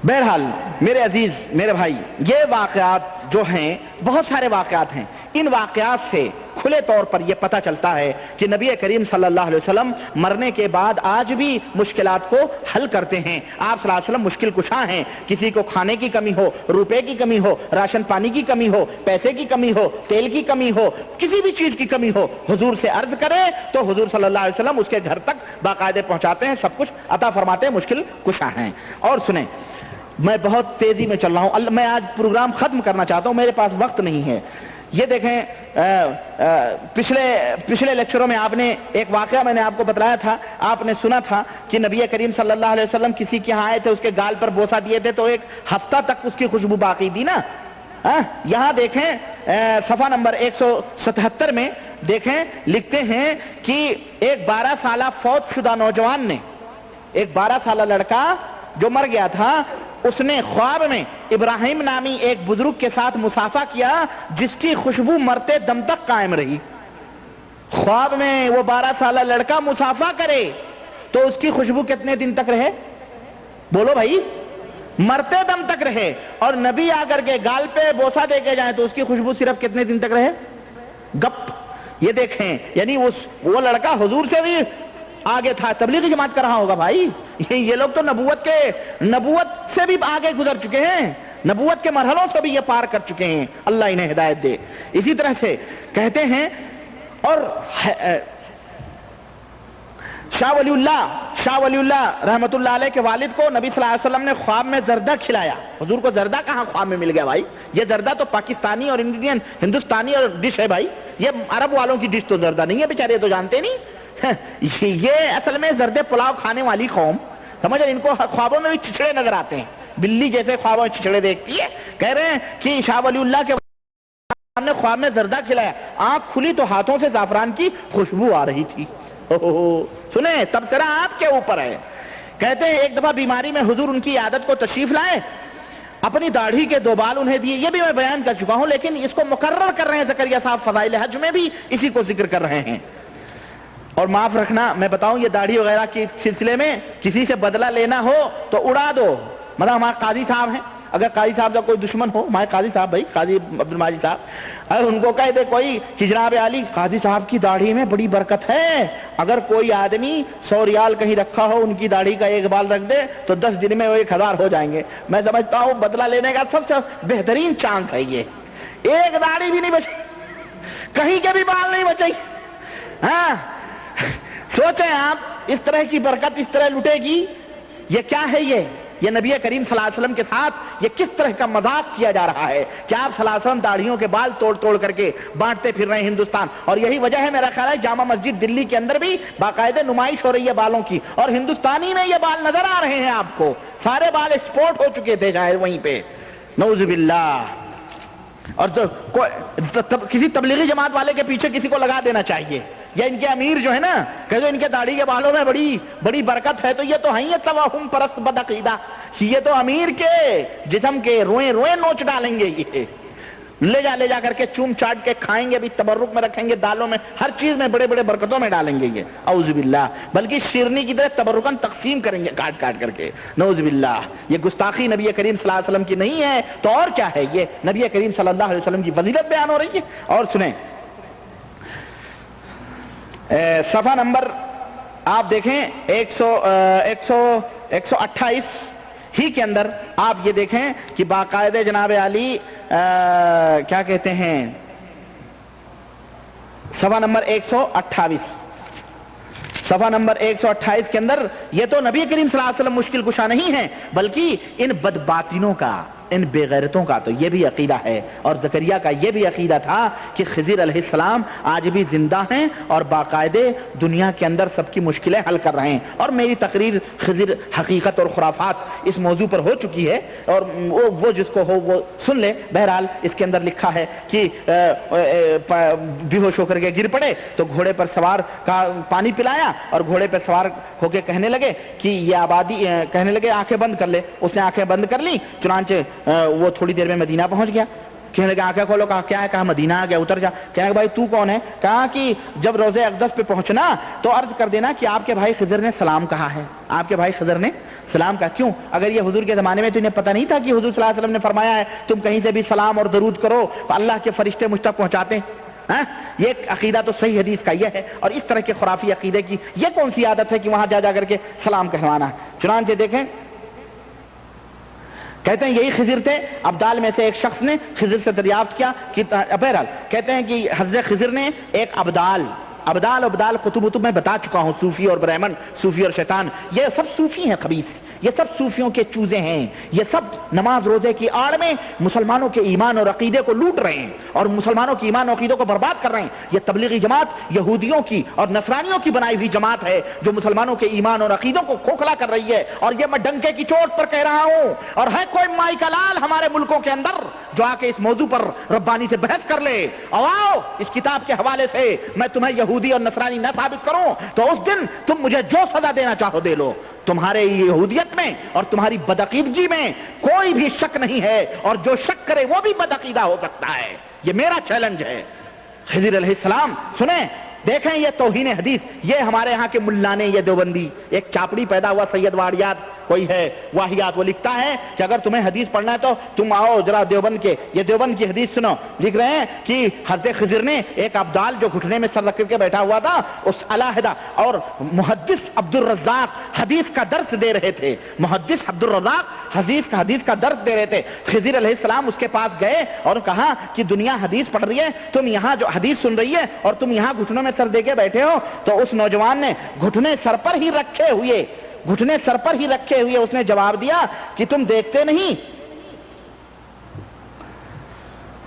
بہرحال میرے عزیز میرے بھائی، یہ واقعات جو ہیں بہت سارے واقعات ہیں. ان واقعات سے کھلے طور پر یہ پتہ چلتا ہے کہ نبی کریم صلی اللہ علیہ وسلم مرنے کے بعد آج بھی مشکلات کو حل کرتے ہیں. آپ صلی اللہ علیہ وسلم مشکل کشا ہیں. کسی کو کھانے کی کمی ہو، روپے کی کمی ہو، راشن پانی کی کمی ہو، پیسے کی کمی ہو، تیل کی کمی ہو، کسی بھی چیز کی کمی ہو، حضور سے عرض کرے تو حضور صلی اللہ علیہ وسلم اس کے گھر تک باقاعدے پہنچاتے ہیں، سب کچھ عطا فرماتے ہیں، مشکل کشا ہیں. اور سنیں، میں بہت تیزی میں چل رہا ہوں، میں آج پروگرام ختم کرنا چاہتا ہوں، میرے پاس وقت نہیں ہے. یہ دیکھیں پچھلے لیکچروں میں آپ نے ایک واقعہ میں نے آپ کو بتلایا تھا. آپ نے سنا تھا کہ نبی کریم صلی اللہ علیہ وسلم کسی کے یہاں آئے تھے، اس کے گال پر بوسہ دیے تھے تو ایک ہفتہ تک اس کی خوشبو باقی تھی نا. یہاں دیکھیں صفحہ نمبر 177 میں دیکھیں لکھتے ہیں کہ ایک 12 سالہ فوت شدہ نوجوان نے، ایک 12 سالہ لڑکا جو مر گیا تھا، اس نے خواب میں ابراہیم نامی ایک بزرگ کے ساتھ مصافحہ کیا جس کی خوشبو مرتے دم تک قائم رہی. خواب میں وہ 12 سالہ لڑکا مصافحہ کرے تو اس کی خوشبو کتنے دن تک رہے؟ بولو بھائی، مرتے دم تک رہے. اور نبی آ کر کے گال پہ بوسہ دے کے جائیں تو اس کی خوشبو صرف کتنے دن تک رہے؟ گپ. یہ دیکھیں یعنی وہ لڑکا حضور سے بھی آگے تھا، تبلیغی جماعت کر رہا ہوگا بھائی. یہ لوگ تو نبوت سے بھی آگے گزر چکے ہیں، نبوت کے مرحلوں سے بھی یہ پار کر چکے ہیں. اللہ انہیں ہدایت دے. اسی طرح سے کہتے ہیں، اور شاہ ولی اللہ رحمت اللہ علیہ کے والد کو نبی صلی اللہ علیہ وسلم نے خواب میں زردہ کھلایا. حضور کو زردہ کہاں خواب میں مل گیا بھائی؟ یہ زردہ تو پاکستانی اور ہندوستانی اور ڈش ہے بھائی. یہ عرب والوں کی ڈش تو زردہ نہیں ہے، بیچارے تو جانتے نہیں. یہ اصل میں زردے پلاؤ کھانے والی قوم، سمجھ ان کو خوابوں میں بھی چچڑے نظر آتے ہیں، بلی جیسے خوابوں میں چچڑے دیکھتی ہے. کہہ رہے ہیں کہ شاہ ولی اللہ کے نے خواب میں زردہ کھلایا، آنکھ کھلی تو ہاتھوں سے زعفران کی خوشبو آ رہی تھی. سنیں تبصرہ آپ کے اوپر ہے. کہتے ہیں ایک دفعہ بیماری میں حضور ان کی عادت کو تشریف لائے، اپنی داڑھی کے 2 بال انہیں دیے. یہ بھی میں بیان کر چکا ہوں لیکن اس کو مقرر کر رہے ہیں زکریا صاحب فضائل حج میں بھی اسی کو ذکر کر رہے ہیں. اور معاف رکھنا میں بتاؤں، یہ داڑھی وغیرہ کے سلسلے میں کسی سے بدلہ لینا ہو تو اڑا دو. مطلب ہمارے قاضی صاحب ہیں، اگر قاضی صاحب کا کوئی دشمن ہو، ہمارے قاضی صاحب بھائی قاضی عبد الماجد صاحب، اگر ان کو کہہ دے کوئی کہ جناب علی قاضی صاحب کی داڑھی میں بڑی برکت ہے، اگر کوئی آدمی 100 ریال کہیں رکھا ہو ان کی داڑھی کا 1 بال رکھ دے تو 10 دن میں وہ 1000 ہو جائیں گے. میں سمجھتا ہوں بدلہ لینے کا سب سے بہترین چانس ہے یہ. ایک داڑھی بھی نہیں بچی. کہیں کے بھی بال نہیں بچے. ہاں سوچیں آپ, اس طرح کی برکت اس طرح لٹے گی. یہ کیا ہے؟ یہ نبی کریم صلی اللہ علیہ وسلم کے ساتھ یہ کس طرح کا مذاق کیا جا رہا ہے کہ آپ صلی اللہ علیہ وسلم داڑھیوں کے بال توڑ توڑ کر کے بانٹتے پھر رہے ہیں ہندوستان. اور یہی وجہ ہے میرا خیال ہے جامع مسجد دلی کے اندر بھی باقاعدہ نمائش ہو رہی ہے بالوں کی, اور ہندوستانی میں یہ بال نظر آ رہے ہیں آپ کو. سارے بال ایکسپورٹ ہو چکے تھے شاید وہیں پہ, نعوذ باللہ. اور کسی تبلیغی جماعت والے کے پیچھے کسی کو لگا دینا چاہیے, یا ان کے امیر جو ہے نا کہ جو ان کے داڑھی کے بالوں میں بڑی بڑی برکت ہے, تو یہ تو ہیں توہم پرست بدعقیدہ, یہ تو امیر کے جسم کے روئیں روئیں نوچ ڈالیں گے. یہ لے جا کر کے چوم چاٹ کے کھائیں گے, بھی تبرک میں رکھیں گے, دالوں میں ہر چیز میں بڑے بڑے برکتوں میں ڈالیں گے. یہ اعوذ باللہ, بلکہ شیرنی کی طرح تبرکن تقسیم کریں گے کاٹ کاٹ کر کے. نعوذ باللہ, یہ گستاخی نبی کریم صلی اللہ علیہ وسلم کی نہیں ہے تو اور کیا ہے؟ یہ نبی کریم صلی اللہ علیہ وسلم کی فضیلت بیان ہو رہی ہے. اور سنیں صفحہ نمبر آپ دیکھیں 128 ہی کے اندر آپ یہ دیکھیں کہ باقاعدہ جناب علی کیا کہتے ہیں, صفحہ نمبر 128, صفحہ نمبر 128 کے اندر یہ تو نبی کریم صلی اللہ علیہ وسلم مشکل کشا نہیں ہے, بلکہ ان بدباطنوں کا, ان بے غیرتوں کا تو یہ بھی عقیدہ ہے, اور زکریا کا یہ بھی عقیدہ تھا کہ خضر علیہ السلام آج بھی زندہ ہیں اور باقاعدہ دنیا کے اندر سب کی مشکلیں حل کر رہے ہیں. اور میری تقریر خضر حقیقت اور خرافات اس موضوع پر ہو چکی ہے, اور وہ جس کو ہو وہ سن لے. بہرحال اس کے اندر لکھا ہے کہ بے ہوش ہو کر کے گر پڑے تو گھوڑے پر سوار کا پانی پلایا, اور گھوڑے پر سوار ہو کے کہنے لگے کہ یہ آبادی, کہنے لگے آنکھیں بند کر لے. اس نے آنکھیں بند کر لی, چنانچہ وہ تھوڑی دیر میں مدینہ پہنچ گیا. کہنے لگے آنکھیں کھولو, کہا کیا ہے؟ کہا مدینہ آ گیا, اتر جا. کہنے لگے بھائی تو کون ہے؟ کہا کہ جب روضہ اقدس پہ پہنچنا تو عرض کر دینا کہ آپ کے بھائی خضر نے سلام کہا ہے. آپ کے بھائی خضر نے سلام کہا. کیوں؟ اگر یہ حضور کے زمانے میں تو انہیں پتہ نہیں تھا کہ حضور صلی اللہ علیہ وسلم نے فرمایا ہے تم کہیں سے بھی سلام اور درود کرو تو اللہ کے فرشتے مجھ تک پہنچاتے ہیں. یہ عقیدہ تو صحیح حدیث کا یہ ہے, اور اس طرح کے خرافی عقیدے کی یہ کون سی عادت ہے کہ وہاں جا کر کے سلام کہلوانا ہے؟ چنانچہ دیکھیں کہتے ہیں یہی خضر تھے. ابدال میں سے ایک شخص نے خضر سے دریافت کیا کہ بہرحال کہتے ہیں کہ حضرت خضر نے ایک ابدال قطب میں بتا چکا ہوں, صوفی اور برہمن, صوفی اور شیطان, یہ سب صوفی ہیں خبیث, یہ سب صوفیوں کے چوزے ہیں. یہ سب نماز روزے کی آڑ میں مسلمانوں کے ایمان اور عقیدے کو لوٹ رہے ہیں اور مسلمانوں کے ایمان اور عقیدے کو برباد کر رہے ہیں. یہ تبلیغی جماعت یہودیوں کی اور نصرانیوں کی بنائی ہوئی جماعت ہے جو مسلمانوں کے ایمان اور عقیدوں کو کھوکھلا کر رہی ہے. اور یہ میں ڈنکے کی چوٹ پر کہہ رہا ہوں, اور ہے کوئی مائی کا لال ہمارے ملکوں کے اندر جو آ کے اس موضوع پر ربانی سے بحث کر لے, اور آؤ اس کتاب کے حوالے سے میں تمہیں یہودی اور نصرانی نہ ثابت کروں تو اس دن تم مجھے جو سزا دینا چاہو دے لو. تمہارے یہودیت میں اور تمہاری بدعقیدگی میں کوئی بھی شک نہیں ہے, اور جو شک کرے وہ بھی بدعقیدہ ہو سکتا ہے. یہ میرا چیلنج ہے. خضر علیہ السلام سنیں, دیکھیں یہ توہین حدیث. یہ ہمارے ہاں کے ملانے, یہ دیوبندی, ایک چاپڑی پیدا ہوا سید واڑیات کوئی ہے واہیات, وہ لکھتا ہے کہ اگر تمہیں حدیث پڑھنا ہے تو تم آؤ ذرا دیوبند کے, یہ دیوبند کی حدیث سنو. لکھ رہے ہیں کہ حضرت خضر نے ایک ابدال جو گھٹنے میں سر رکھ کر کے بیٹھا ہوا تھا اس علیحدہ, اور محدث عبد الرزاق حدیث کا درس دے رہے تھے. محدث عبد الرزاق حدیث کا درس دے رہے تھے. خضر علیہ السلام اس کے پاس گئے اور کہا کہ دنیا حدیث پڑھ رہی ہے, تم یہاں جو حدیث سن رہی ہے اور تم یہاں گھٹنوں میں سر دے کے بیٹھے ہو. تو اس نوجوان نے گھٹنے سر پر ہی رکھے ہوئے اس نے جواب دیا کہ تم دیکھتے نہیں.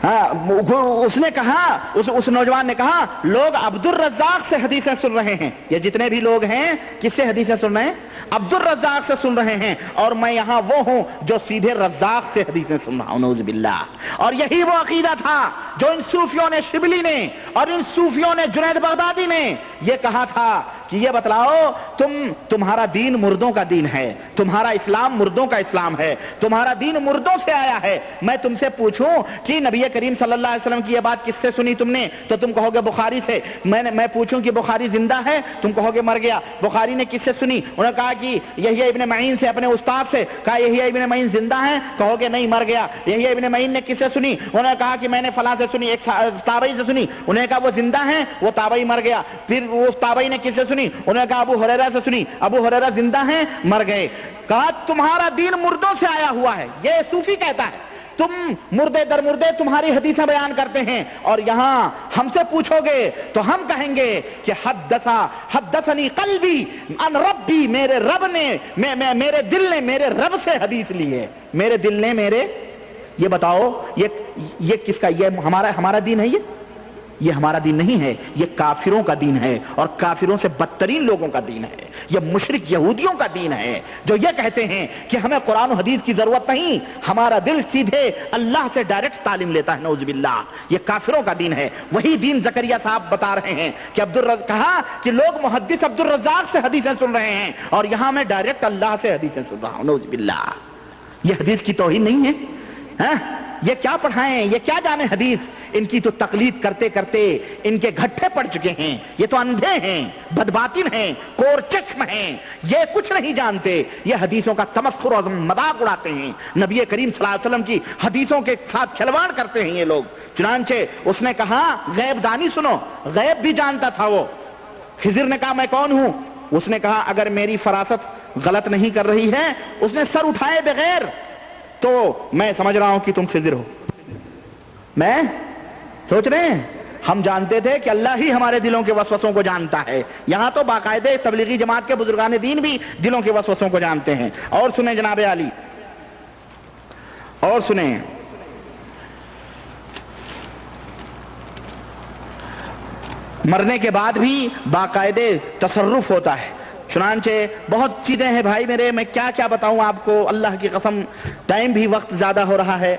اس نے کہا, اس نوجوان نے کہا لوگ عبد الرزاق سے حدیثیں سن رہے ہیں. یہ جتنے بھی لوگ ہیں کس سے حدیثیں سن رہے ہیں؟ عبد الرزاق سے سن رہے ہیں, اور میں یہاں وہ ہوں جو سیدھے رزاق سے حدیثیں سن رہا ہوں. نعوذ باللہ. اور یہی وہ عقیدہ تھا جو ان صوفیوں نے, شبلی نے اور ان صوفیوں نے, جنید بغدادی نے یہ کہا تھا کہ یہ بتلاؤ تمہارا دین مردوں کا دین ہے, تمہارا اسلام مردوں کا اسلام ہے, تمہارا دین مردوں سے آیا ہے. میں تم سے پوچھوں کہ نبی کریم صلی اللہ علیہ وسلم کی یہ بات کس سے سنی تم نے, تو تم کہو گے بخاری سے. میں پوچھوں کہ بخاری زندہ ہے, تم کہو گے مر گیا. بخاری نے کس سے سنی؟ انہوں نے کہا کہ یحییٰ ابن معین سے, اپنے استاد سے. کہا یحییٰ ابن معین زندہ ہے, کہو گے نہیں مر گیا. یحییٰ ابن معین نے کس سے سنی؟ انہوں نے کہا کہ میں نے فلاں سے سنی, ایک تابعی سے سنی. انہوں نے کہا وہ زندہ ہیں, وہ تابعی مر گیا. پھر وہ تابعی نے کس سے سنی؟ انہوں نے کہا ابو ہریرہ سے سنی, ابو ہریرہ زندہ ہیں, مر گئے. کہا تمہارا دین مردوں سے آیا ہوا ہے. یہ صوفی کہتا ہے تم مردے در مردے تمہاری حدیثیں بیان کرتے ہیں، اور یہاں ہم سے پوچھو گے تو ہم کہیں گے کہ حدثنی قلبی ان ربی، میرے رب نے میرے دل نے میرے رب سے حدیث لی ہے، میرے دل نے یہ بتاؤ یہ کس کا؟ یہ ہمارا دین ہے؟ یہ ہمارا دین نہیں ہے، یہ کافروں کا دین ہے، اور کافروں سے بدترین لوگوں کا دین ہے، یہ مشرک یہودیوں کا دین ہے، جو یہ کہتے ہیں کہ ہمیں قرآن و حدیث کی ضرورت نہیں، ہمارا دل سیدھے اللہ سے ڈائریکٹ تعلیم لیتا ہے، نعوذ باللہ، یہ کافروں کا دین ہے۔ وہی دین زکریہ صاحب بتا رہے ہیں کہ کہا کہ لوگ محدث عبد الرزاق سے حدیثیں سن رہے ہیں، اور یہاں میں ڈائریکٹ اللہ سے حدیثیں سن رہا ہوں، نعوذ باللہ۔ یہ حدیث کی توہین نہیں ہے؟ یہ کیا پڑھائیں، یہ کیا جانے حدیث؟ ان کی تو تقلید کرتے کرتے ان کے گھٹے پڑ چکے ہیں، یہ تو اندھے ہیں، بدباطن ہیں، کور چشم ہیں، یہ کچھ نہیں جانتے، یہ حدیثوں کا تمسخر اور مذاق اڑاتے ہیں، نبی کریم صلی اللہ علیہ وسلم کی حدیثوں کے ساتھ کھلواڑ کرتے ہیں یہ لوگ۔ چنانچہ اس نے کہا غیب دانی سنو، غیب بھی جانتا تھا وہ۔ خضر نے کہا میں کون ہوں؟ اس نے کہا اگر میری فراست غلط نہیں کر رہی ہے، اس نے سر اٹھائے بغیر، تو میں سمجھ رہا ہوں کہ تم خضر ہو۔ میں سوچ رہے ہیں ہم جانتے تھے کہ اللہ ہی ہمارے دلوں کے وسوسوں کو جانتا ہے، یہاں تو باقاعدہ تبلیغی جماعت کے بزرگان دین بھی دلوں کے وسوسوں کو جانتے ہیں۔ اور سنیں جناب علی، اور سنیں، مرنے کے بعد بھی باقاعدہ تصرف ہوتا ہے۔ چنانچہ بہت چیزیں ہیں بھائی میرے، میں کیا کیا بتاؤں آپ کو، اللہ کی قسم ٹائم بھی وقت زیادہ ہو رہا ہے،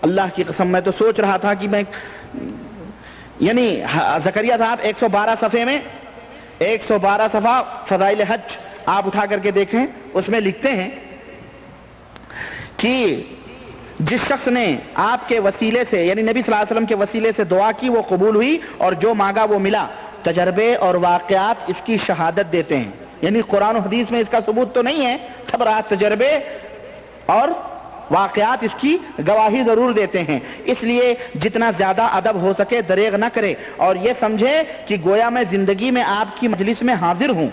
اللہ کی قسم میں تو سوچ رہا تھا کہ میں یعنی زکریا صاحب 112 صفحے میں 112 صفحہ فضائل حج آپ اٹھا کر کے دیکھیں، اس میں لکھتے ہیں کہ جس شخص نے آپ کے وسیلے سے یعنی نبی صلی اللہ علیہ وسلم کے وسیلے سے دعا کی وہ قبول ہوئی، اور جو مانگا وہ ملا۔ تجربے اور واقعات اس کی شہادت دیتے ہیں، یعنی قرآن و حدیث میں اس کا ثبوت تو نہیں ہے، خبرات، تجربے اور واقعات اس کی گواہی ضرور دیتے ہیں۔ اس لیے جتنا زیادہ ادب ہو سکے دریغ نہ کرے، اور یہ سمجھے کہ گویا میں زندگی میں آپ کی مجلس میں حاضر ہوں۔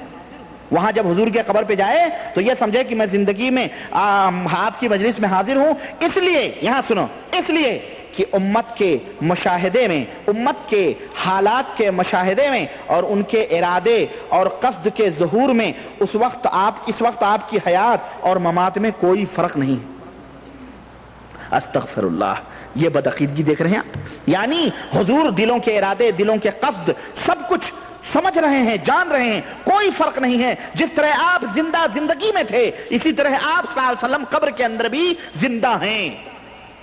وہاں جب حضور کے قبر پہ جائے تو یہ سمجھے کہ میں زندگی میں آپ کی مجلس میں حاضر ہوں، اس لیے یہاں سنو، اس لیے کہ امت کے مشاہدے میں، امت کے حالات کے مشاہدے میں اور ان کے ارادے اور قصد کے ظہور میں اس وقت آپ کی حیات اور ممات میں کوئی فرق نہیں۔ استغفر اللہ، یہ بدعقیدگی دیکھ رہے ہیں آپ؟ یعنی حضور دلوں کے ارادے، دلوں کے قصد سب کچھ سمجھ رہے ہیں، جان رہے ہیں، کوئی فرق نہیں ہے۔ جس طرح آپ زندگی میں تھے، اسی طرح آپ صلی اللہ علیہ وسلم قبر کے اندر بھی زندہ ہیں،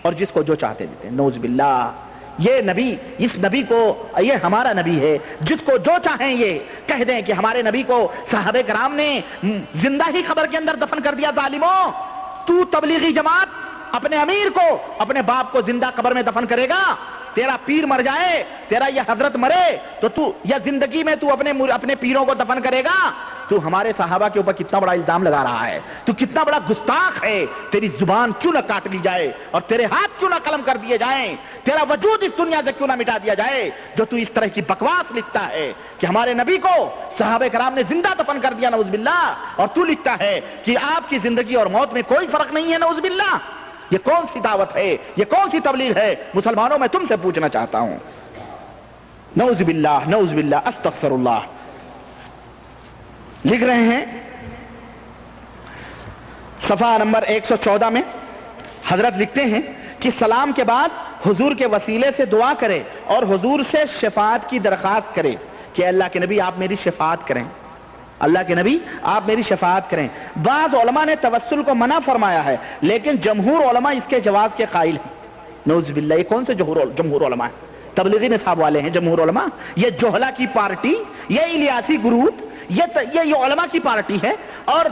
اور جس کو جو چاہتے دیتے ہیں، نعوذ باللہ۔ یہ نبی، اس نبی کو، یہ ہمارا نبی ہے، جس کو جو چاہیں یہ کہہ دیں کہ ہمارے نبی کو صحابہ کرام نے زندہ ہی قبر کے اندر دفن کر دیا۔ ظالموں، تو تبلیغی جماعت اپنے امیر کو، اپنے باپ کو زندہ قبر میں دفن کرے گا؟ تیرا پیر مر جائے، تیرا یہ حضرت مرے تو یا زندگی میں تو اپنے پیروں کو دفن کرے گا؟ تو ہمارے صحابہ کے اوپر کتنا بڑا الزام لگا رہا ہے، تو کتنا بڑا گستاخ ہے۔ تیری زبان کیوں نہ کاٹ لی جائے، اور تیرے ہاتھ کیوں نہ قلم کر دیے جائیں، تیرا وجود اس دنیا سے کیوں نہ مٹا دیا جائے، جو تو اس طرح کی بکواس لکھتا ہے کہ ہمارے نبی کو صحابہ کرام نے زندہ دفن کر دیا، نعوذ باللہ، اور تو لکھتا ہے کہ آپ کی زندگی اور موت میں کوئی فرق نہیں ہے، نعوذ باللہ۔ یہ کون سی دعوت ہے، یہ کون سی تبلیغ ہے؟ مسلمانوں میں تم سے پوچھنا چاہتا ہوں، نعوذ باللہ، نعوذ باللہ، استغفر اللہ۔ لکھ رہے ہیں صفحہ نمبر 114 میں، حضرت لکھتے ہیں کہ سلام کے بعد حضور کے وسیلے سے دعا کرے اور حضور سے شفاعت کی درخواست کرے کہ اللہ کے نبی آپ میری شفاعت کریں، اللہ کے نبی آپ میری شفاعت کریں۔ بعض علماء نے توسل کو منع فرمایا ہے، لیکن جمہور علماء اس کے جواز کے قائل ہیں۔ نعوذ باللہ، یہ کون سے جمہور علماء ہیں؟ تبلیغی نصاب والے ہیں جمہور علماء۔ یہ جوہلا کی پارٹی، یہ الیاسی گروپ، یہ علماء کی پارٹی ہے، اور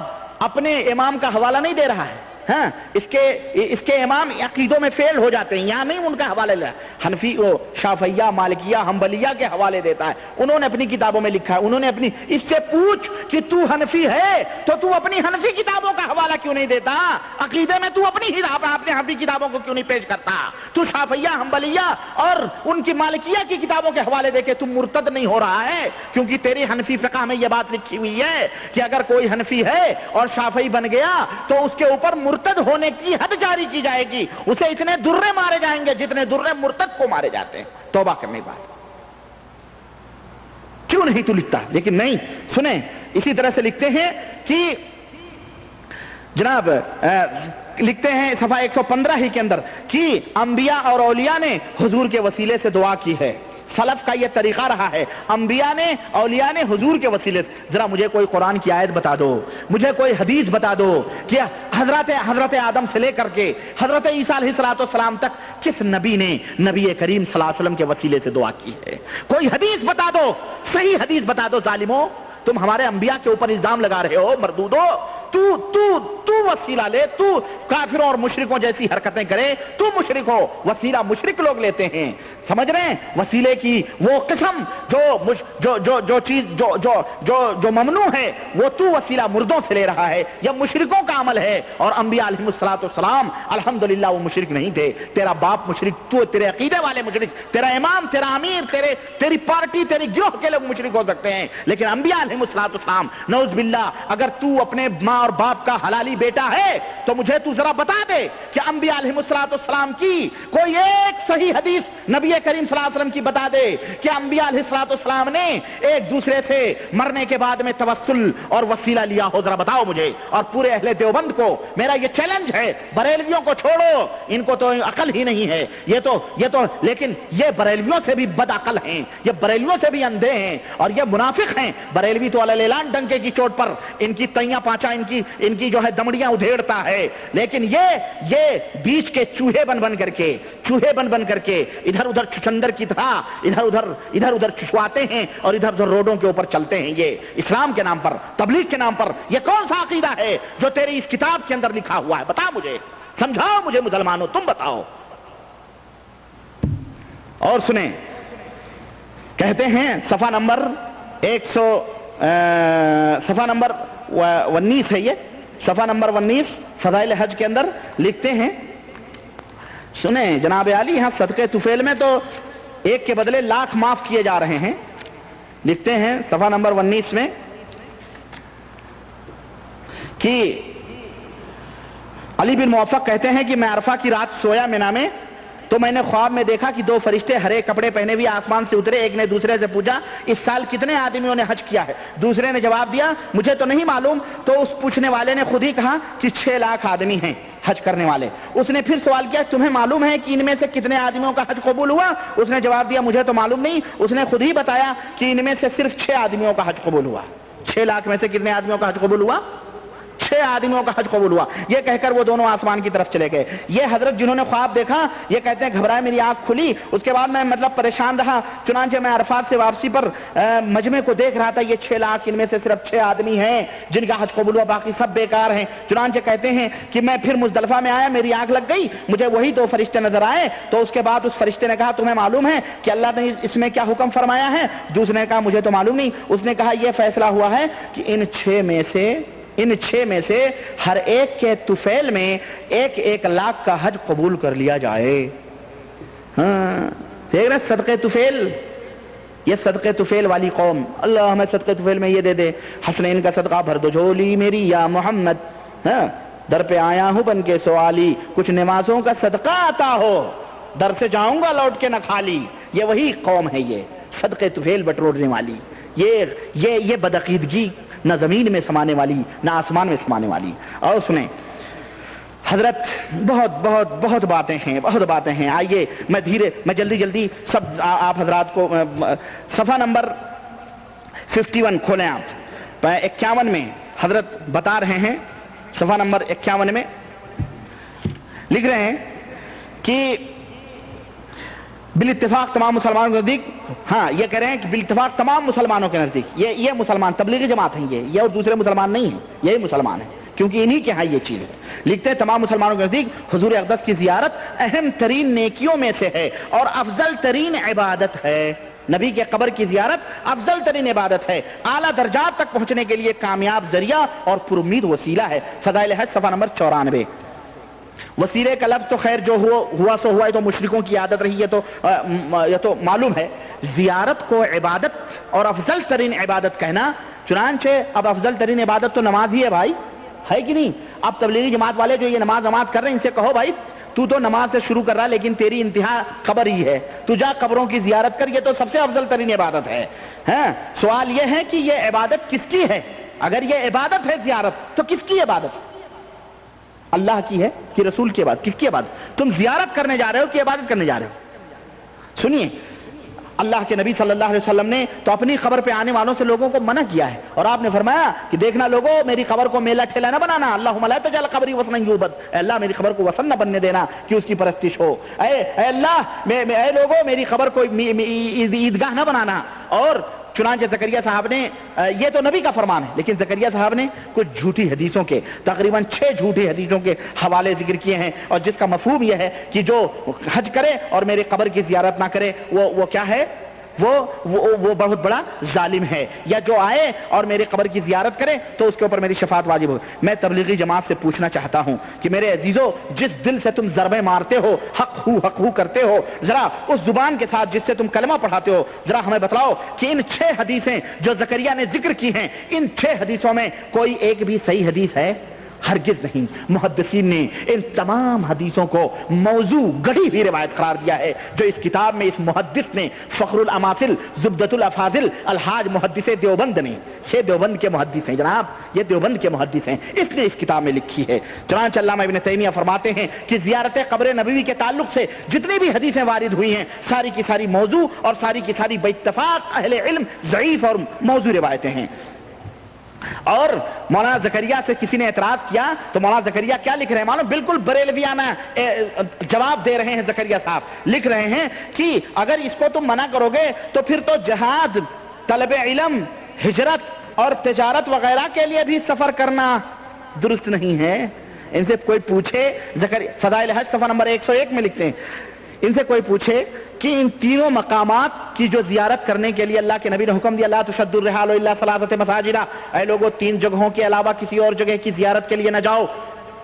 اپنے امام کا حوالہ نہیں دے رہا ہے۔ ہاں، اس کے امام عقیدوں میں فیل ہو جاتے ہیں، یہاں نہیں ان کا حوالہ لے، حنفی شافعیہ مالکیہ حنبلیہ کے حوالے دیتا ہے، انہوں نے اپنی کتابوں میں لکھا ہے، انہوں نے اپنی، اس سے پوچھ کہ تو حنفی ہے تو تو اپنی حنفی کتابوں کا حوالہ کیوں نہیں دیتا؟ عقیدے میں تو اپنی حنفی کتابوں کو کیوں نہیں پیش کرتا؟ تو شافعیہ حنبلیہ اور ان کی مالکیہ کی کتابوں کے حوالے دے کے تم مرتد نہیں ہو رہا ہے، کیونکہ تیری حنفی فقہ میں یہ بات لکھی ہوئی ہے کہ اگر کوئی حنفی ہے اور شافعی بن گیا تو اس کے اوپر مرتد ہونے کی حد جاری کی جائے گی، اسے اتنے درے مارے جائیں گے جتنے درے مرتد کو مارے جاتے ہیں توبہ کرنے کے بعد۔ کیوں نہیں تو لکھتا؟ لیکن نہیں، سنیں اسی طرح سے لکھتے ہیں کہ جناب لکھتے ہیں صفحہ 115 ہی کے اندر کہ انبیاء اور اولیاء نے حضور کے وسیلے سے دعا کی ہے۔ سلف کا یہ طریقہ رہا ہے، انبیاء نے اولیاء نے حضور کے وسیلے سے۔ ذرا مجھے کوئی قرآن کی آیت بتا دو، مجھے کوئی حدیث بتا دو کہ حضرت آدم سے لے کر کے حضرت عیسیٰ علیہ السلام تک کس نبی نے نبی کریم صلی اللہ علیہ وسلم کے وسیلے سے دعا کی ہے؟ کوئی حدیث بتا دو، صحیح حدیث بتا دو۔ ظالموں، تم ہمارے انبیاء کے اوپر الزام لگا رہے ہو، مردودو، تو وسیلہ لے، تو کافروں اور مشرکوں جیسی حرکتیں کرے، تو مشرک ہو۔ وسیلہ مشرک لوگ لیتے ہیں، سمجھ رہے ہیں؟ وسیلے کی وہ قسم جو چیز جو ممنوع ہے وہ تو وسیلہ مردوں سے لے رہا ہے، یہ مشرکوں کا عمل ہے۔ اور انبیاء علیہ السلام الحمدللہ وہ مشرک نہیں تھے۔ تیرا باپ مشرک، تو تیرے عقیدے والے مشرک، تیرا امام، تیرا امیر، تیری پارٹی، تیری گروہ کے لوگ مشرک ہو سکتے ہیں، لیکن انبیاء علیہ السلام نعوذ باللہ، اگر تو اپنے ماں اور باپ کا حلالی بیٹا ہے تو مجھے تو ذرا بتا دے کہ انبیاء علیہ السلام کی کوئی ایک صحیح حدیث نبی کریم صلی اللہ علیہ وسلم کی بتا دے کہ انبیاء علیہ السلام نے ایک دوسرے سے مرنے کے بعد میں توسل اور وسیلہ لیا ہو، ذرا بتاؤ مجھے۔ اور پورے اہل دیوبند کو میرا یہ چیلنج ہے، بریلویوں کو چھوڑو، ان کو تو عقل ہی نہیں ہے، یہ تو لیکن یہ بریلویوں سے بھی بد عقل ہیں، یہ بریلویوں سے بھی اندھے ہیں اور یہ منافق ہیں۔ بریلوی تو علی اعلان ڈنکے کی چوٹ پر ان کی تئیاں پانچا ان کی جو ہے دمڑیاں ادھیڑتا ہے، لیکن یہ بیچ کے چوہے بن کر کے ادھر ادھر چچندر کی طرح ادھر ادھر چچواتے ہیں اور ادھر ادھر روڈوں کے اوپر چلتے ہیں۔ یہ اسلام کے نام پر، تبلیغ کے نام پر یہ کون سا عقیدہ ہے جو تیری اس کتاب کے اندر لکھا ہوا ہے؟ بتا مجھے، سمجھاؤ مجھے مسلمانوں، تم بتاؤ۔ اور سنیں، کہتے ہیں صفحہ نمبر 19 ہے، یہ صفحہ نمبر 19 فضائل حج کے اندر لکھتے ہیں، سنیں جناب عالی، یہاں صدقے طفیل میں تو ایک کے بدلے لاکھ معاف کیے جا رہے ہیں۔ لکھتے ہیں صفحہ نمبر 19 میں کہ علی بن موفق کہتے ہیں کہ میں عرفہ کی رات سویا مینا میں تو میں نے خواب میں دیکھا کہ دو فرشتے ہرے کپڑے پہنے ہوئے آسمان سے اترے۔ ایک نے دوسرے سے پوچھا اس سال کتنے آدمیوں نے حج کیا ہے؟ دوسرے نے جواب دیا مجھے تو نہیں معلوم۔ تو اس پوچھنے والے نے خود ہی کہا کہ 6 لاکھ آدمی ہیں حج کرنے والے۔ اس نے پھر سوال کیا تمہیں معلوم ہے کہ ان میں سے کتنے آدمیوں کا حج قبول ہوا؟ اس نے جواب دیا مجھے تو معلوم نہیں۔ اس نے خود ہی بتایا کہ ان میں سے صرف 6 آدمیوں کا حج قبول ہوا۔ 6 لاکھ میں سے کتنے آدمیوں کا حج قبول ہوا؟ 6 آدمیوں کا حج قبول ہوا۔ یہ کہہ کر وہ دونوں آسمان کی طرف چلے گئے۔ یہ حضرت جنہوں نے خواب دیکھا یہ کہتے ہیں گھبرائے میری آنکھ کھلی، اس کے بعد میں پریشان رہا، چنانچہ میں عرفات سے واپسی پر مجمع کو دیکھ رہا تھا، یہ 6 لاکھ ان میں سے صرف 6 آدمی ہیں جن کا حج قبول ہوا، باقی سب بیکار ہیں۔ چنانچہ کہتے ہیں کہ میں پھر مزدلفہ میں آیا، میری آنکھ لگ گئی، مجھے وہی 2 فرشتے نظر آئے۔ تو اس کے بعد اس فرشتے نے کہا تمہیں معلوم ہے کہ اللہ نے اس میں کیا حکم فرمایا ہے؟ دوسرے نے کہا مجھے تو معلوم نہیں۔ اس نے کہا یہ فیصلہ ہوا ہے کہ ان 6 میں سے ہر ایک کے طفیل میں 1 لاکھ کا حج قبول کر لیا جائے۔ ہاں دیکھ رہے صدقے طفیل، یہ صدقے طفیل والی قوم، اللہ ہمیں صدقے طفیل میں یہ دے دے۔ حسنین کا صدقہ بھر دو جھولی میری یا محمد، ہاں در پہ آیا ہوں بن کے سوالی، کچھ نمازوں کا صدقہ آتا ہو، در سے جاؤں گا لوٹ کے نہ خالی۔ یہ وہی قوم ہے، یہ صدقے طفیل بٹورنے والی، یہ بدعقیدگی نہ زمین میں سمانے والی نہ آسمان میں سمانے والی۔ اور سنیں حضرت بہت باتیں ہیں، آئیے میں جلدی سب آپ حضرات کو صفحہ نمبر 51 کھولیں آپ، 51 میں حضرت بتا رہے ہیں، صفحہ نمبر 51 میں لکھ رہے ہیں کہ بالاتفاق تمام مسلمانوں کے نزدیک، ہاں یہ کہہ رہے ہیں کہ بالاتفاق تمام مسلمانوں کے نزدیک، یہ مسلمان تبلیغی جماعت ہیں، یہ اور دوسرے مسلمان نہیں ہیں، یہی مسلمان ہیں کیونکہ انہی کے ہاں یہ چیز ہے۔ لکھتے ہیں تمام مسلمانوں کے نزدیک حضور اقدس کی زیارت اہم ترین نیکیوں میں سے ہے اور افضل ترین عبادت ہے۔ نبی کے قبر کی زیارت افضل ترین عبادت ہے، اعلیٰ درجات تک پہنچنے کے لیے کامیاب ذریعہ اور پر امید وسیلہ ہے۔ فضائل حج صفحہ نمبر 94۔ وسیلے کا لفظ تو خیر جو ہوا سو ہوا، ہے تو مشرکوں کی عادت رہی ہے، یہ تو معلوم ہے۔ زیارت کو عبادت اور افضل ترین عبادت کہنا، چنانچہ اب افضل ترین عبادت تو نماز ہی ہے بھائی، ہے کہ نہیں؟ اب تبلیغی جماعت والے جو یہ نماز کر رہے ہیں ان سے کہو بھائی تو نماز سے شروع کر رہا لیکن تیری انتہا قبر ہی ہے، تو جا قبروں کی زیارت کر، یہ تو سب سے افضل ترین عبادت ہے۔ سوال یہ ہے کہ یہ عبادت کس کی ہے؟ اگر یہ عبادت ہے زیارت تو کس کی عبادت؟ اللہ کی ہے کہ رسول کی عبادت؟ کس کی عبادت؟ تم زیارت کرنے جا رہے ہو کہ عبادت کرنے جا رہے ہو؟ سنیے، اللہ کے نبی صلی اللہ علیہ وسلم نے تو اپنی قبر پہ آنے والوں سے لوگوں کو منع کیا ہے، اور آپ نے فرمایا کہ دیکھنا لوگوں، میری قبر کو میلہ ٹھیلا نہ بنانا، اللہم لا تجعل قبری وثنا یعبد، اے اللہ میری قبر کو وثن نہ بننے دینا کہ اس کی پرستش ہو، اے اللہ اے لوگوں میری قبر کو عیدگاہ نہ بنانا۔ اور چنانچہ زکریا صاحب نے، یہ تو نبی کا فرمان ہے، لیکن زکریا صاحب نے کچھ جھوٹی حدیثوں کے، تقریباً 6 جھوٹی حدیثوں کے حوالے ذکر کیے ہیں، اور جس کا مفہوم یہ ہے کہ جو حج کرے اور میرے قبر کی زیارت نہ کرے وہ کیا ہے؟ وہ بہت بڑا ظالم ہے، یا جو آئے اور میرے قبر کی زیارت کرے تو اس کے اوپر میری شفاعت واجب ہو۔ میں تبلیغی جماعت سے پوچھنا چاہتا ہوں کہ میرے عزیزو، جس دل سے تم ضربیں مارتے ہو، حق ہو کرتے ہو، ذرا اس زبان کے ساتھ جس سے تم کلمہ پڑھاتے ہو، ذرا ہمیں بتلاؤ کہ ان 6 حدیثیں جو زکریا نے ذکر کی ہیں، ان 6 حدیثوں میں کوئی ایک بھی صحیح حدیث ہے؟ ہرگز نہیں۔ محدثین نے ان تمام حدیثوں کو موضوع گڑھی ہوئی روایت قرار دیا ہے، جو اس کتاب میں اس محدث نے، فخر الاماثل زبدۃ الافاضل الحاج محدث دیوبند نے، یہ دیوبند کے محدث ہیں جناب، یہ دیوبند کے محدث ہیں، اس نے اس کتاب میں لکھی ہے۔ چنانچہ علامہ ابن تیمیہ فرماتے ہیں کہ زیارت قبر نبوی کے تعلق سے جتنی بھی حدیثیں وارد ہوئی ہیں، ساری کی ساری موضوع اور ساری کی ساری باتفاق اہل علم ضعیف اور موضوع روایتیں ہیں۔ اور مولانا زکریا سے کسی نے اعتراض کیا تو مولانا زکریا کیا لکھ رہے ہیں معلوم؟ بالکل بریلویانہ جواب دے رہے ہیں زکریا صاحب، لکھ رہے ہیں کہ اگر اس کو تم منع کرو گے تو پھر تو جہاد، طلب علم، ہجرت اور تجارت وغیرہ کے لیے بھی سفر کرنا درست نہیں ہے۔ ان سے کوئی پوچھے، فضائل حج صفحہ نمبر 101 میں لکھتے ہیں، ان سے کوئی پوچھے کہ ان تینوں مقامات کی جو زیارت کرنے کے لیے اللہ کے نبی نے حکم دیا، لا تشد الرحال الا ثلاثۃ مساجد، اے لوگوں 3 جگہوں کے علاوہ کسی اور جگہ کی زیارت کے لیے نہ جاؤ،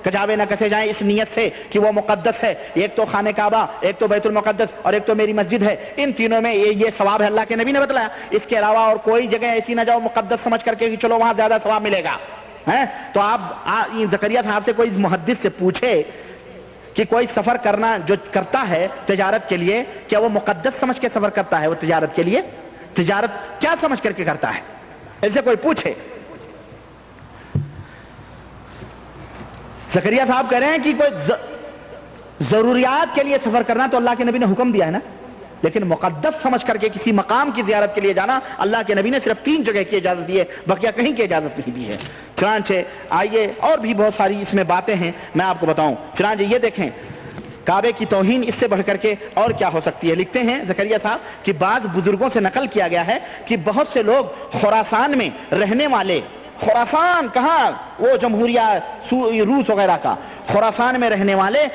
کجاوے نہ کسے جائیں اس نیت سے کہ وہ مقدس ہے، ایک تو خانہ کعبہ، ایک تو بیت المقدس اور ایک تو میری مسجد ہے، ان تینوں میں یہ ثواب ہے، اللہ کے نبی نے بتلایا۔ اس کے علاوہ اور کوئی جگہ ایسی نہ جاؤ مقدس سمجھ کر کے کہ چلو وہاں زیادہ ثواب ملے گا۔ تو آپ زکریا صاحب سے کوئی محدث سے پوچھے کہ کوئی سفر کرنا جو کرتا ہے تجارت کے لیے، کیا وہ مقدس سمجھ کے سفر کرتا ہے؟ وہ تجارت کے لیے تجارت کیا سمجھ کر کے کرتا ہے؟ ان سے کوئی پوچھے۔ زکریا صاحب کہہ رہے ہیں کہ کوئی ضروریات کے لیے سفر کرنا تو اللہ کے نبی نے حکم دیا ہے نا، لیکن مقدس سمجھ کر کے کسی مقام کی زیارت کے لیے جانا اللہ کے نبی نے صرف 3 جگہ کی اجازت دی ہے، بقیہ کہیں کی اجازت نہیں دی ہے۔ چنانچہ آئیے اور بھی بہت ساری اس میں باتیں ہیں میں آپ کو بتاؤں۔ چنانچہ یہ دیکھیں کعبے کی توہین اس سے بڑھ کر کے اور کیا ہو سکتی ہے؟ لکھتے ہیں زکریا صاحب کہ بعض بزرگوں سے نقل کیا گیا ہے کہ بہت سے لوگ خراسان میں رہنے والے، خراسان کہاں؟ وہ جمہوریہ روس وغیرہ کا، خراسان میں رہنے والے